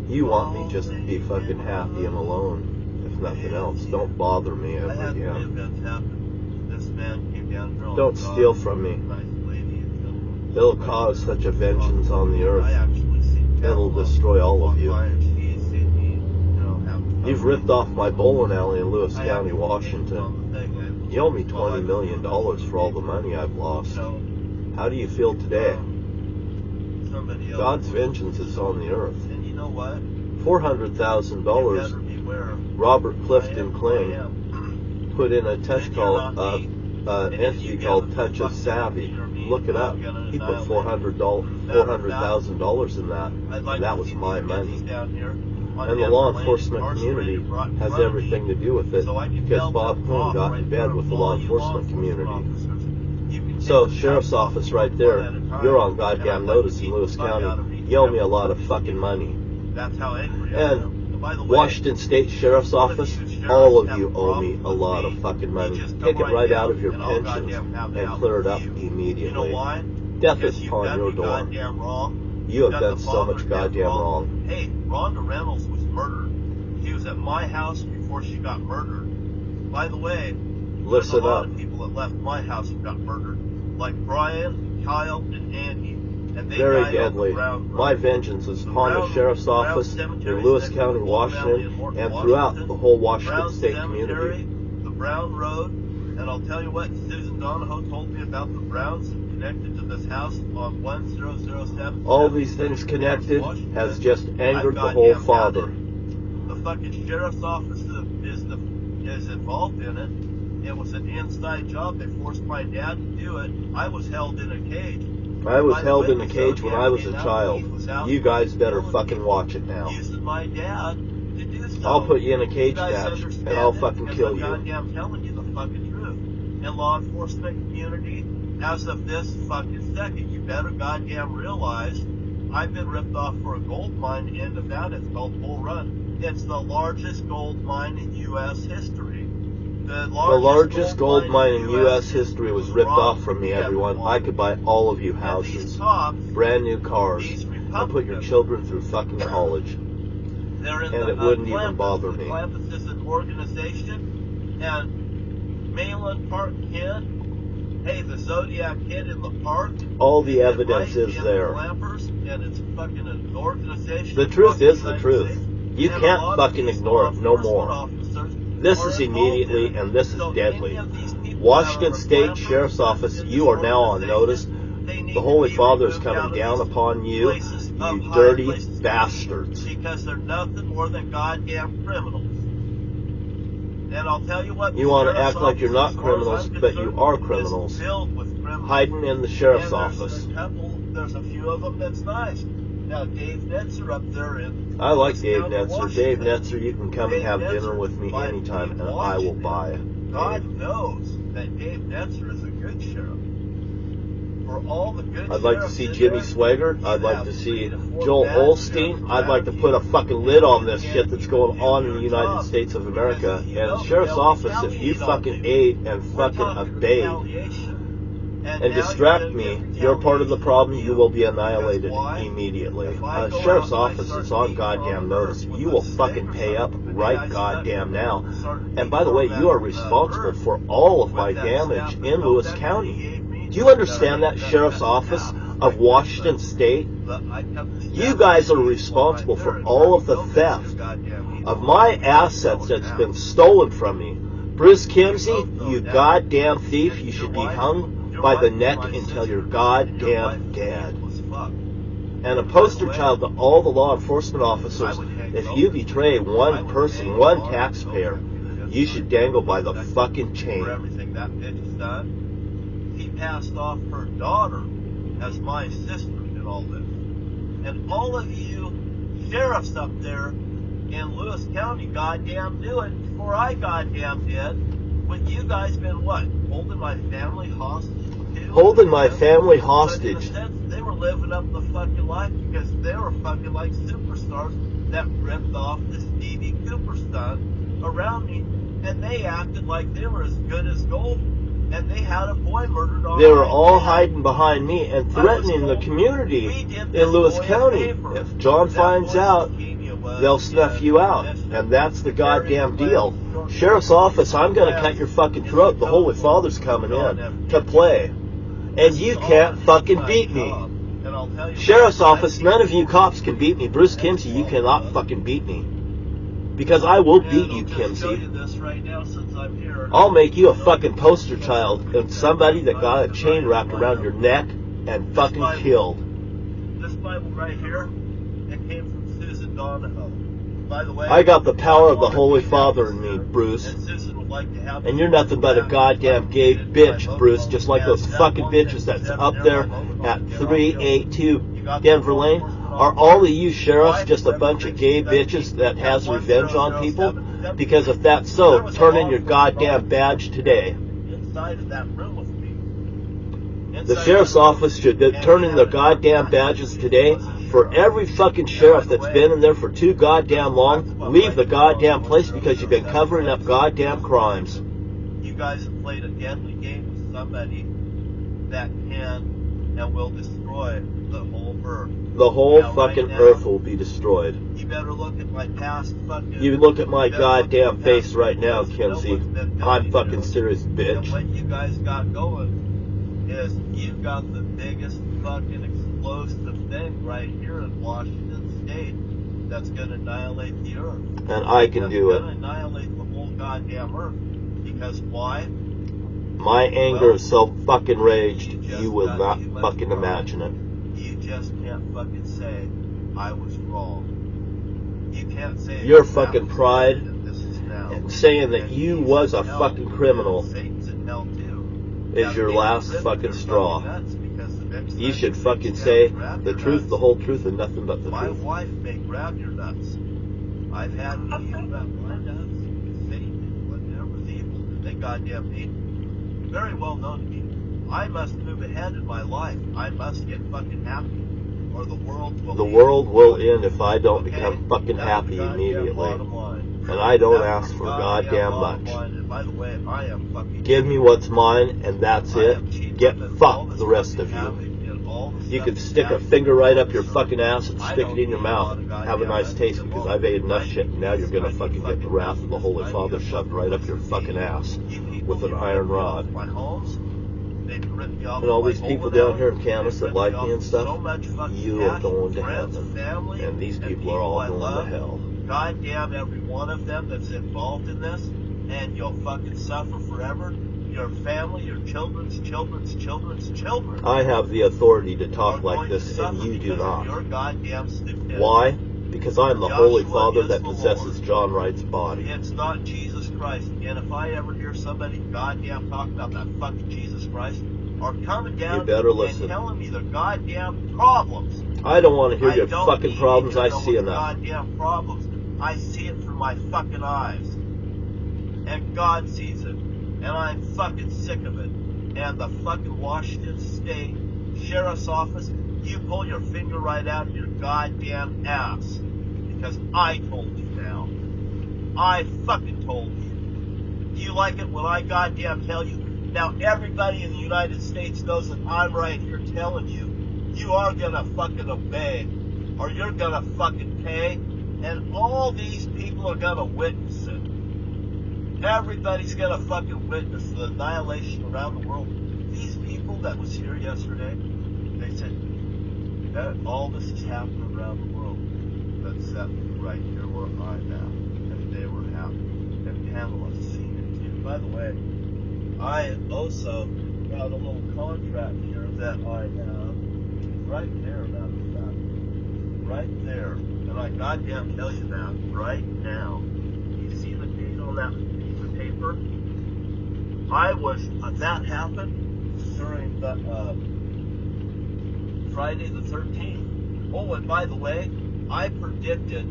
You want me just to be fucking happy and alone, if nothing else. Don't bother me ever again.
This man came down here.
Don't steal from me. It'll cause such a vengeance on the earth. It'll destroy all of you. You've ripped off my bowling alley in Lewis County, Washington. You owe me $20 million for all the money I've lost. How do you feel today? God's vengeance is on the earth.
And you know what?
$400,000 Robert Clifton Kling put in a touch called entity called Touch of Savvy. Look it up. He put $400,000 in that. And that was my money. And the law enforcement community has everything to do with it because Bob Coon got in bed with the law enforcement community. So, Sheriff's Office right there, you're on goddamn notice in Lewis County. You owe me a lot of fucking money. And Washington State Sheriff's Office, all of you owe me a lot of fucking money. Take it right out of your pensions and clear it up immediately. Death is upon your door. You have done so much goddamn wrong.
Hey, Rhonda Reynolds was murdered. She was at my house before she got murdered. By the way, there's a lot of people that left my house who got murdered, like Brian, Kyle, and Andy. And they
very
died
deadly. My vengeance is upon the Sheriff's Office in Lewis County, Washington, and throughout the whole Washington State community.
The Brown Road, and I'll tell you what, Susan Donahoe told me about the Browns connected to this house on 1007.
All these things connected has just angered the whole father.
The fucking Sheriff's Office is involved in it. It was an inside job. They forced my dad to do it. I was held in a cage.
I was held in a cage when I was a child. You guys better fucking watch it now.
Using my dad to do so.
I'll put you in a cage match and I'll fucking kill you.
I'm telling you the fucking truth. And law enforcement community, as of this fucking second, you better goddamn realize I've been ripped off for a gold mine in Nevada. It's called Bull Run. It's the largest gold mine in U.S. history. The
largest gold mine in U.S. history was ripped off from me, everyone. I could buy all of you houses, brand new cars, and put your children through fucking college. And it wouldn't even bother me.
Clampus is an organization, and Mayland Park Kid, hey, the Zodiac Kid in the park.
All the evidence is there.
And it's fucking an organization.
The truth is the truth. You can't fucking ignore it no more. This is immediately, and this is deadly. Washington State Sheriff's Office, you are now on notice. The Holy Father is coming down upon you, you dirty bastards.
Because they're nothing more than goddamn criminals. And I'll tell you what,
you want to act like you're not criminals, but you are criminals. Hiding in the Sheriff's Office.
There's a few of them that's nice. Now, Dave Netzer up there in...
I like Dave Netzer. Dave Netzer, you can come and have dinner with me anytime, and I will buy it.
God knows that Dave Netzer is a good sheriff. For all the good
I'd like to see Jimmy Swaggart. I'd like to see Joel Olstein. I'd like to put a fucking lid on this shit that's going on in the United States of America. And the Sheriff's Office, if you fucking aid and fucking abet and distract me, you're part of the problem. You will be annihilated immediately. Sheriff's Office is on goddamn notice. You will fucking pay up right goddamn now. And by the way, you are responsible for all of my damage in Lewis County. Do you understand that, Sheriff's Office of Washington State? You guys are responsible for all of the theft of my assets that's been stolen from me. Bruce Kimsey, you goddamn thief, you should be hung by the neck until you're goddamn dead. And a poster child to all the law enforcement officers, if you betray one person, one taxpayer, you should dangle by the fucking chain.
He passed off her daughter as my sister in all this. And all of you sheriffs up there in Lewis County goddamn knew it before I goddamn did. When you guys been what? Holding my family hostage?
Holding my family hostage.
They were living up the fucking life because they were fucking like superstars that ripped off the Stevie Cooper stunt around me. And they acted like they were as good as gold. And they had a boy murdered on.
They were all hiding behind me and threatening the community in Lewis County. If John finds out, they'll snuff you out. And that's the goddamn deal. Sheriff's Office, I'm going to cut your fucking throat. The Holy Father's coming in to play. And you can't fucking beat me. Sheriff's Office, none of you cops can beat me. Bruce Kimsey, you cannot fucking beat me. Because I will
And
beat
I'll
you,
just show
Kimsey.
you this right now since I'm here.
I'll make you a fucking poster child of somebody that got a chain wrapped around your neck and fucking killed.
This Bible right here, it came from Susan Donahoe. By the way,
I got the power of the Holy Father in me, Bruce.
and Susan would like to have
And you're nothing but a goddamn gay bitch, Bruce, just like those fucking bitches that's up there at 382 Denver Lane. Are all of you sheriffs just a bunch of gay bitches that has revenge on people? Because if that's so, turn in your goddamn badge today.
Inside of that room with me.
The sheriff's office should turn in their goddamn badges today. For every fucking sheriff that's been in there for too goddamn long, leave the goddamn place because you've been covering up goddamn crimes.
You guys have played a deadly game with somebody that can and will destroy the whole earth.
The whole fucking earth will be destroyed.
You better look at my past fucking...
You look at my goddamn face right now, Kimsey. I'm fucking serious, bitch.
And what you guys got going is you've got the biggest fucking explosive thing right here in Washington State that's going to annihilate the earth.
And I can do it.
It's going to annihilate the whole goddamn earth. Because why?
My anger is so fucking raged, you will not fucking imagine it.
You just can't fucking say, I was wrong. You can't say...
Your fucking pride and saying that you was a fucking criminal is your last fucking straw. You should fucking say the truth, the whole truth, and nothing but the
My
truth.
wife may grab your nuts. I've had people grab my nuts. Satan, whatever's evil, they goddamn hate me. Very well known to me. I must move ahead in my life. I must get fucking happy, or the world will.
The world will end if I don't become fucking happy immediately. And I don't ask for goddamn much.
And by the way, I am fucking...
Give me what's mine, and that's it. Get fucked, the rest of you. You could stick a finger right up your fucking ass and stick it in your mouth. Have a nice taste, because I've ate enough shit, and now you're gonna fucking get the wrath of the Holy Father shoved right up your fucking ass with an iron rod. And all these people down here in Kansas that like me and stuff, you are going to heaven. And these people are all going to hell.
Goddamn every one of them that's involved in this, and you'll fucking suffer forever. Your family, your children's children.
I have the authority to talk like this, and you do not. Why? Because I'm the Holy Father that possesses John Wright's body.
It's not Jesus Christ. And if I ever hear somebody goddamn talking about that fucking Jesus Christ, or coming down
you better listen.
And telling me their goddamn problems.
I don't want to hear your fucking problems. I see enough.
Goddamn problems. I see it through my fucking eyes. And God sees it. And I'm fucking sick of it. And the fucking Washington State Sheriff's Office, you pull your finger right out of your goddamn ass. Because I told you now. I fucking told you. Do you like it when I goddamn tell you? Now everybody in the United States knows that I'm right here telling you. You are gonna fucking obey. Or you're gonna fucking pay. And all these people are gonna witness it. Everybody's gonna fucking witness the annihilation around the world. These people that was here yesterday, they said that all this is happening around the world, except right here where I'm at, and they were happy. And Pamela's seen it too. By the way, I also got a little contract here that I have right there, matter of fact, right there, and I goddamn tell you that right now. You see the date on that paper? That happened during the Friday the 13th. Oh, and by the way, I predicted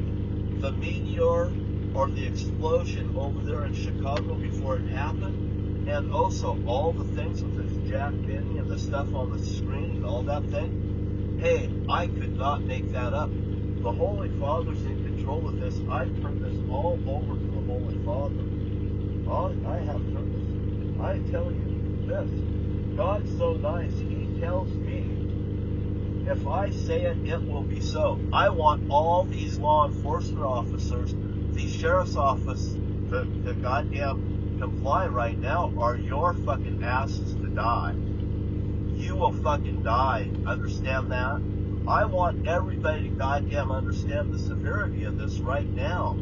the meteor or the explosion over there in Chicago before it happened, and also all the things with this Jack Benny and the stuff on the screen and all that thing. Hey, I could not make that up. The Holy Father's in control of this. I turned this all over to the Holy Father. I have turned this. I tell you this. God's so nice. He tells me if I say it, it will be so. I want all these law enforcement officers, these sheriff's office, to goddamn comply right now, or your fucking asses to die. You will fucking die. Understand that? I want everybody to goddamn understand the severity of this right now.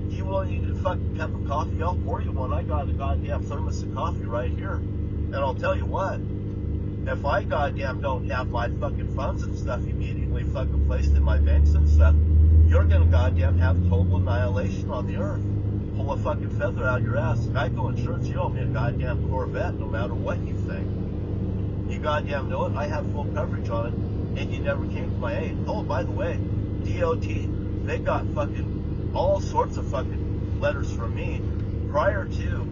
You want you need a fucking cup of coffee? I'll pour you one. I got a goddamn thermos of coffee right here. And I'll tell you what, if I goddamn don't have my fucking funds and stuff immediately fucking placed in my banks and stuff, you're gonna goddamn have total annihilation on the earth. Pull a fucking feather out of your ass. Geico Insurance, you owe me a goddamn Corvette no matter what you think. You goddamn know it. I have full coverage on it, and you never came to my aid. Oh, by the way, DOT, they got fucking all sorts of fucking letters from me prior to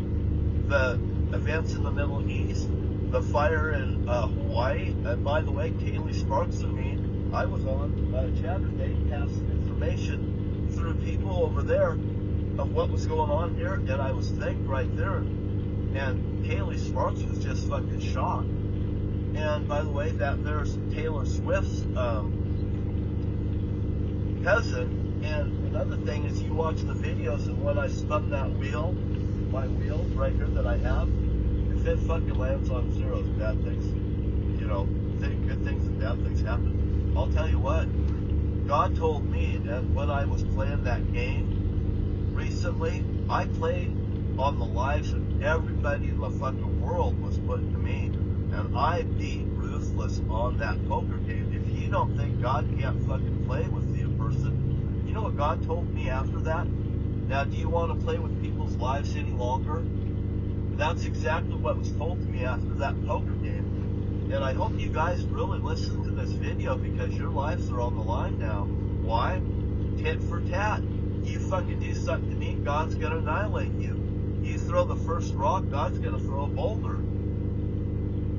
the events in the Middle East, the fire in Hawaii, and by the way, Kaylee Sparks and me, I was on Saturday, passing information through people over there of what was going on here, and I was thanked right there, and Kaylee Sparks was just fucking shocked. And by the way, that there's Taylor Swift's cousin. And another thing is, you watch the videos, and when I spun that wheel, my wheel right here that I have, if it fucking lands on zeros, bad things, you know, good things and bad things happen. I'll tell you what, God told me that when I was playing that game recently, I played on the lives of everybody in the fucking world was putting to me. And I beat Ruthless on that poker game. If you don't think God can't fucking play with you, person, you know what God told me after that? Now, do you want to play with people's lives any longer? That's exactly what was told to me after that poker game. And I hope you guys really listen to this video, because your lives are on the line now. Why? Tit for tat. You fucking do something to me, God's going to annihilate you. You throw the first rock, God's going to throw a boulder.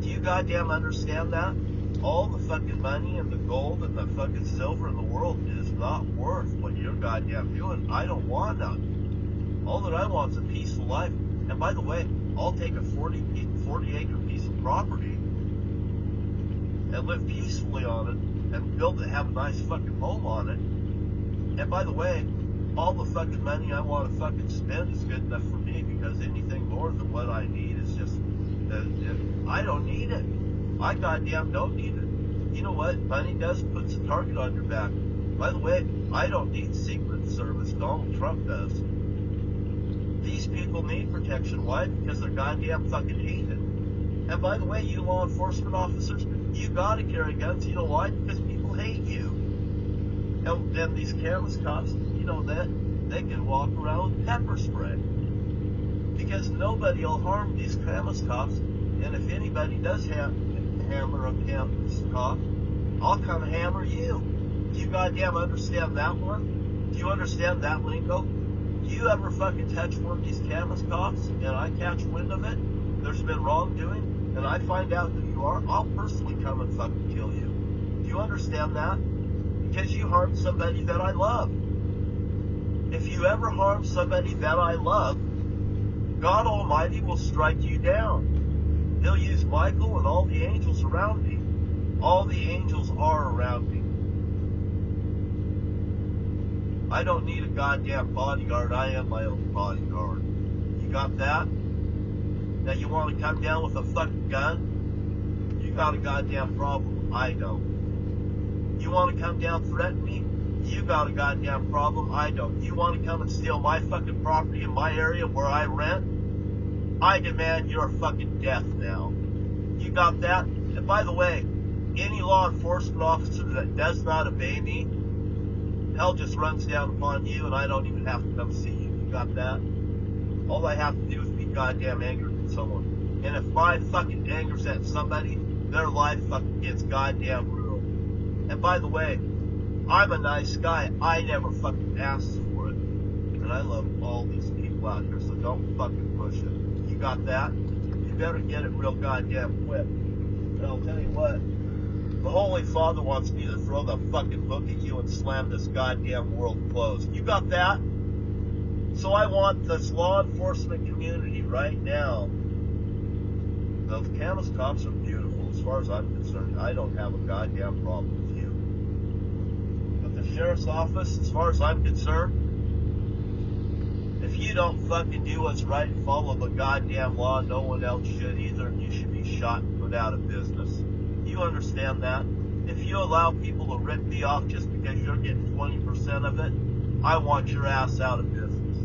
Do you goddamn understand that? All the fucking money and the gold and the fucking silver in the world is not worth what you're goddamn doing. I don't want none. All that I want is a peaceful life. And by the way, I'll take a 40-acre piece of property and live peacefully on it and build it, have a nice fucking home on it. And by the way, all the fucking money I want to fucking spend is good enough for me, because anything more than what I need is just... I don't need it. I goddamn don't need it. You know what? Money does puts a target on your back. By the way, I don't need Secret Service. Donald Trump does. These people need protection. Why? Because they're goddamn fucking hated. And by the way, you law enforcement officers, you gotta carry guns. You know why? Because people hate you. And these careless cops, you know that they can walk around with pepper spray. Because nobody will harm these careless cops. And if anybody does hammer a careless cop, I'll come hammer you. Do you goddamn understand that one? Do you understand that lingo? Do you ever fucking touch one of these careless cops and I catch wind of it, there's been wrongdoing, and I find out who you are, I'll personally come and fucking kill you. Do you understand that? Because you harmed somebody that I love. If you ever harm somebody that I love, God Almighty will strike you down. He'll use Michael and all the angels around me. All the angels are around me. I don't need a goddamn bodyguard. I am my own bodyguard. You got that? Now you want to come down with a fucking gun? You got a goddamn problem. I don't. You want to come down threaten me? You got a goddamn problem. I don't. You want to come and steal my fucking property in my area where I rent? I demand your fucking death now. You got that? And by the way, any law enforcement officer that does not obey me, hell just runs down upon you, and I don't even have to come see you. You got that? All I have to do is be goddamn angry at someone. And if my fucking anger's at somebody, their life fucking gets goddamn ruined. And by the way, I'm a nice guy. I never fucking asked for it. And I love all these people out here, so don't fucking push it. You got that? You better get it real goddamn quick. And I'll tell you what, the Holy Father wants me to throw the fucking book at you and slam this goddamn world closed. You got that? So I want this law enforcement community right now. Those camus cops are beautiful. As far as I'm concerned, I don't have a goddamn problem with you. But the sheriff's office, as far as I'm concerned, if you don't fucking do what's right and follow the goddamn law, no one else should either, and you should be shot and put out of business. You understand that? If you allow people to rip me off just because you're getting 20% of it, I want your ass out of business.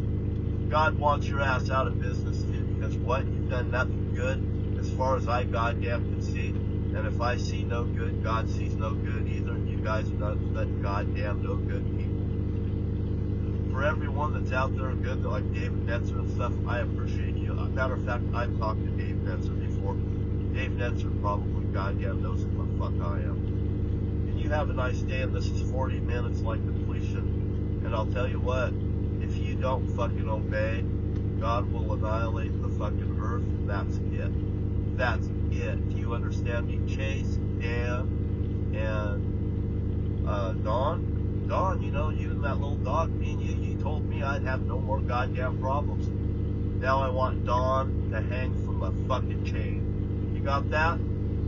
God wants your ass out of business too, because what? You've done nothing good as far as I goddamn can see. And if I see no good, God sees no good either. And you guys are not goddamn no good people. For everyone that's out there good, like David Netzer and stuff, I appreciate you. Matter of fact, I've talked to Dave Netzer before. Dave Netzer probably goddamn knows who the fuck I am. And you have a nice day, and this is 40 minutes like completion. And I'll tell you what, if you don't fucking obey, God will annihilate the fucking earth. That's it. That's it. Do you understand me? Chase, Dan, and Dawn? Dawn, you know, you and that little dog, me and you told me I'd have no more goddamn problems. Now I want Dawn to hang from a fucking chain. You got that?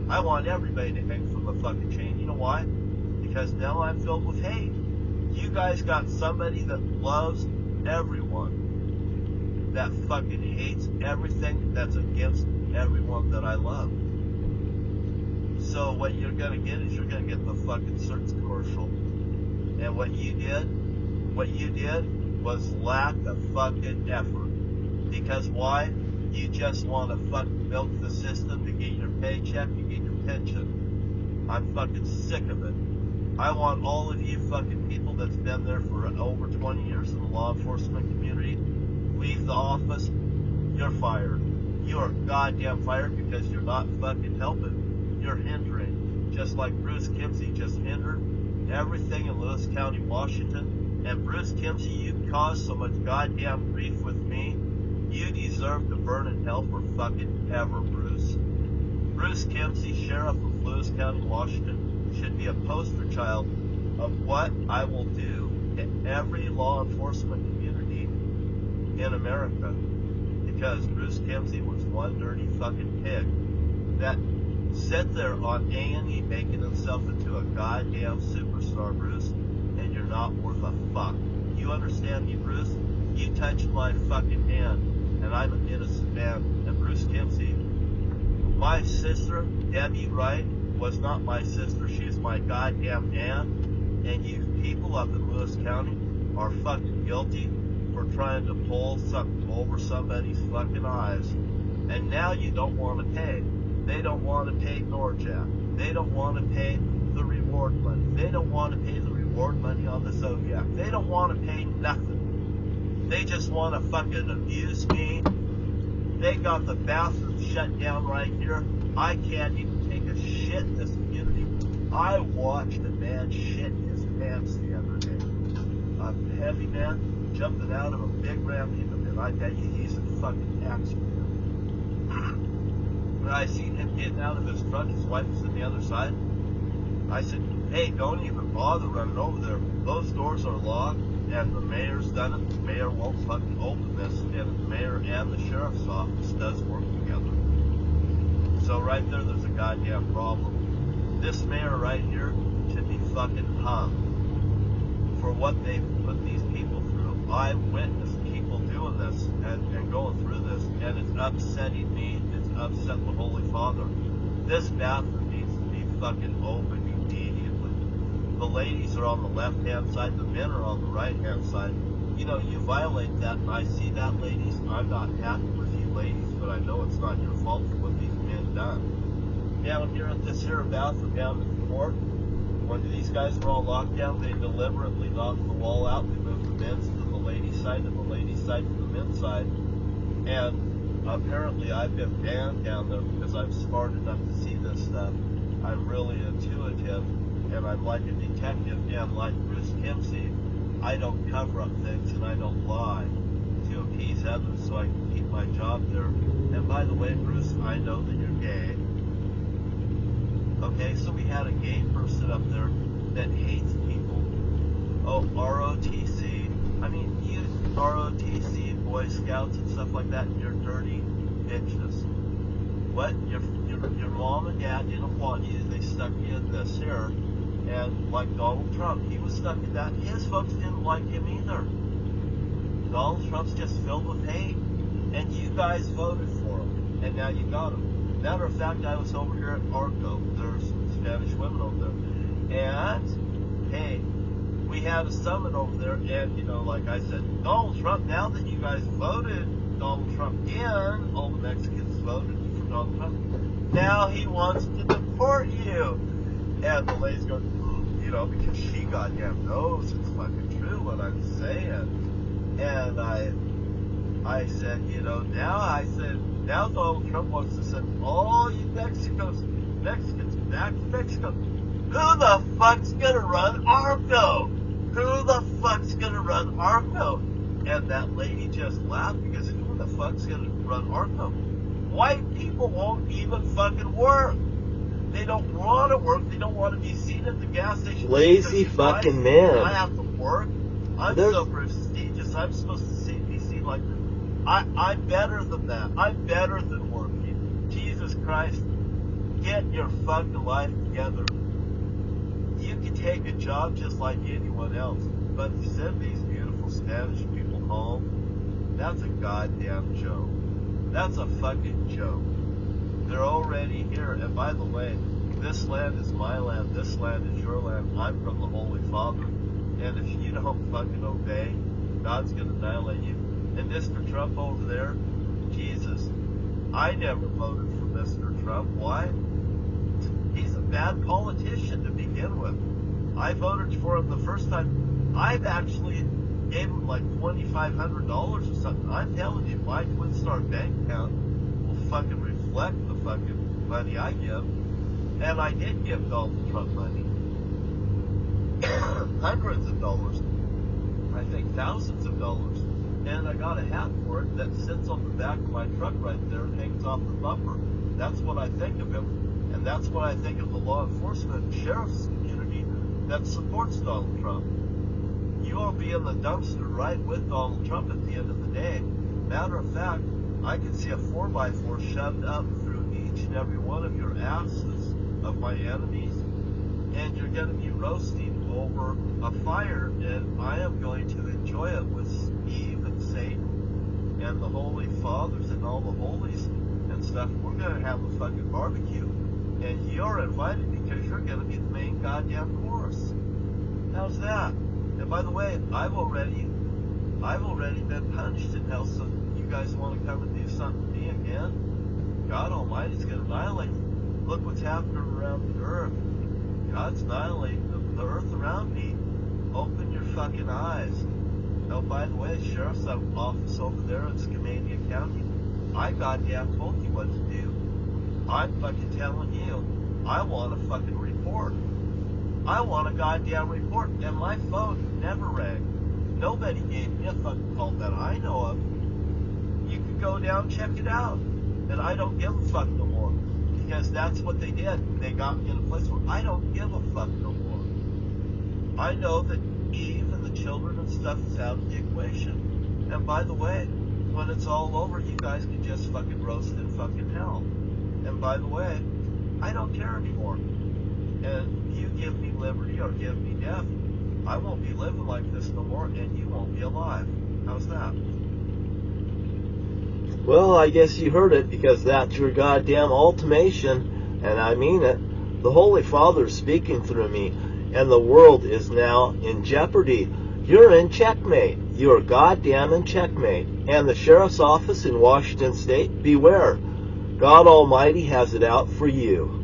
I want everybody to hang from a fucking chain. You know why? Because now I'm filled with hate. You guys got somebody that loves everyone, that fucking hates everything that's against everyone that I love. So what you're gonna get is you're gonna get the fucking search commercial. And what you did was lack of fucking effort. Because why? You just want to fucking milk the system to get your paycheck, to get your pension. I'm fucking sick of it. I want all of you fucking people that's been there for over 20 years in the law enforcement community, leave the office, you're fired. You are goddamn fired because you're not fucking helping. You're hindering. Just like Bruce Kimsey just hindered everything in Lewis County, Washington. And Bruce Kimsey, you caused so much goddamn grief with me. You deserve to burn in hell for fucking ever, Bruce. Bruce Kimsey, Sheriff of Lewis County, Washington, should be a poster child of what I will do to every law enforcement community in America. Because Bruce Kimsey was one dirty fucking pig that sat there on A&E making himself into a goddamn superstar, Bruce, and you're not worth a fuck. You understand me, Bruce? You touched my fucking hand, and I'm an innocent man. And Bruce Kimsey, my sister, Debbie Wright, was not my sister. She's my goddamn aunt. And you people up in Lewis County are fucking guilty for trying to pull something over somebody's fucking eyes. And now you don't want to pay. They don't want to pay NORJAC. They don't want to pay the reward money. They don't want to pay the reward money on the Zodiac. They don't want to pay nothing. They just want to fucking abuse me. They got the bathroom shut down right here. I can't even take a shit in this community. I watched a man shit his pants the other day. A heavy man jumping out of a big Ram Newman, and I bet you he's a fucking accident. When I seen him getting out of his truck, his wife was on the other side. I said, hey, don't even bother running over there. Those doors are locked, and the mayor's done it. The mayor won't fucking open this, and the mayor and the sheriff's office does work together. So right there's a goddamn problem. This mayor right here should be fucking hung for what they've put these people through. I witnessed people doing this and going through this, and it's upsetting me. It's upset the Holy Father. This bathroom needs to be fucking open immediately. The ladies are on the left-hand side, the men are on the right-hand side. You know, you violate that, and I see that, ladies. I'm not happy with you, ladies, but I know it's not your fault for what these men done. Down here at this here bathroom down at the court, when these guys were all locked down, they deliberately knocked the wall out. They moved the men's to the ladies' side and the ladies' side to the men's side. And apparently I've been banned down there because I'm smart enough to see this stuff. I'm really intuitive, and I'm like a detective, and like Bruce Kimsey, I don't cover up things and I don't lie to appease others so I can keep my job there. And by the way, Bruce, I know that you're gay. Okay, so we had a gay person up there that hates people. Oh, ROTC. I mean, you ROTC, Boy Scouts and stuff like that, you're dirty bitches. What? Your mom and dad didn't want you. They stuck you in this here. And like Donald Trump, he was stuck in that. His folks didn't like him either. Donald Trump's just filled with hate. And you guys voted for him. And now you got him. Matter of fact, I was over here at Arco. There's some Spanish women over there. And, hey, we had a summit over there, and, you know, like I said, Donald Trump, now that you guys voted Donald Trump in, all the Mexicans voted for Donald Trump, now he wants to deport you. And the lady's going, you know, because she goddamn knows it's fucking true what I'm saying. And I said, you know, now Donald Trump wants to send all you Mexicans back to Mexico. Who the fuck's gonna run ARPCO? Who the fuck's gonna run ARPCO? And that lady just laughed because who the fuck's gonna run ARPCO? White people won't even fucking work. They don't want to work. They don't want to be seen at the gas station.
Lazy fucking men.
I have to work. I'm so prestigious. I'm supposed to be seen like this. I'm better than that. I'm better than working. Jesus Christ, get your fucking life together. You can take a job just like anyone else, but to send these beautiful Spanish people home, that's a goddamn joke. That's a fucking joke. They're already here. And by the way, this land is my land. This land is your land. I'm from the Holy Father. And if you don't fucking obey, God's going to annihilate you. And Mr. Trump over there, Jesus, I never voted for Mr. Trump. Why? He's a bad politician to begin with. I voted for him the first time. I've actually gave him like $2,500 or something. I'm telling you, my Twin Star bank account will fucking reflect the fucking money I give. And I did give Donald Trump money. Hundreds of dollars. I think thousands of dollars. And I got a hat for it that sits on the back of my truck right there and hangs off the bumper. That's what I think of him. And that's what I think of the law enforcement and sheriff's community that supports Donald Trump. You will be in the dumpster right with Donald Trump at the end of the day. Matter of fact, I can see a 4x4 shoved up through each and every one of your asses of my enemies. And you're going to be roasting over a fire, and I am going to enjoy it with Eve and Satan and the Holy Fathers and all the holies and stuff. We're going to have a fucking barbecue, and you're invited because you're going to be the main goddamn course. How's that? And by the way, I've already been punished in hell, so you guys want to come and do something to me again? God Almighty's going to annihilate you. Look what's happening around the earth. God's annihilating the earth around me. Open your fucking eyes. Oh, by the way, sheriff's office over there in Skamania County, I goddamn told you what to do. I'm fucking telling you, I want a fucking report. I want a goddamn report, and my phone never rang. Nobody gave me a fucking call that I know of. You can go down and check it out. And I don't give a fuck no more. Because that's what they did. They got me in a place where I don't give a fuck no more. I know that Eve and the children and stuff is out of the equation. And by the way, when it's all over, you guys can just fucking roast in fucking hell. And by the way, I don't care anymore. And you give me liberty or give me death, I won't be living like this no more, and you won't be alive. How's that?
Well, I guess you heard it, because that's your goddamn ultimation, and I mean it. The Holy Father's speaking through me, and the world is now in jeopardy. You're in checkmate. You're goddamn in checkmate. And the sheriff's office in Washington State, beware. God Almighty has it out for you.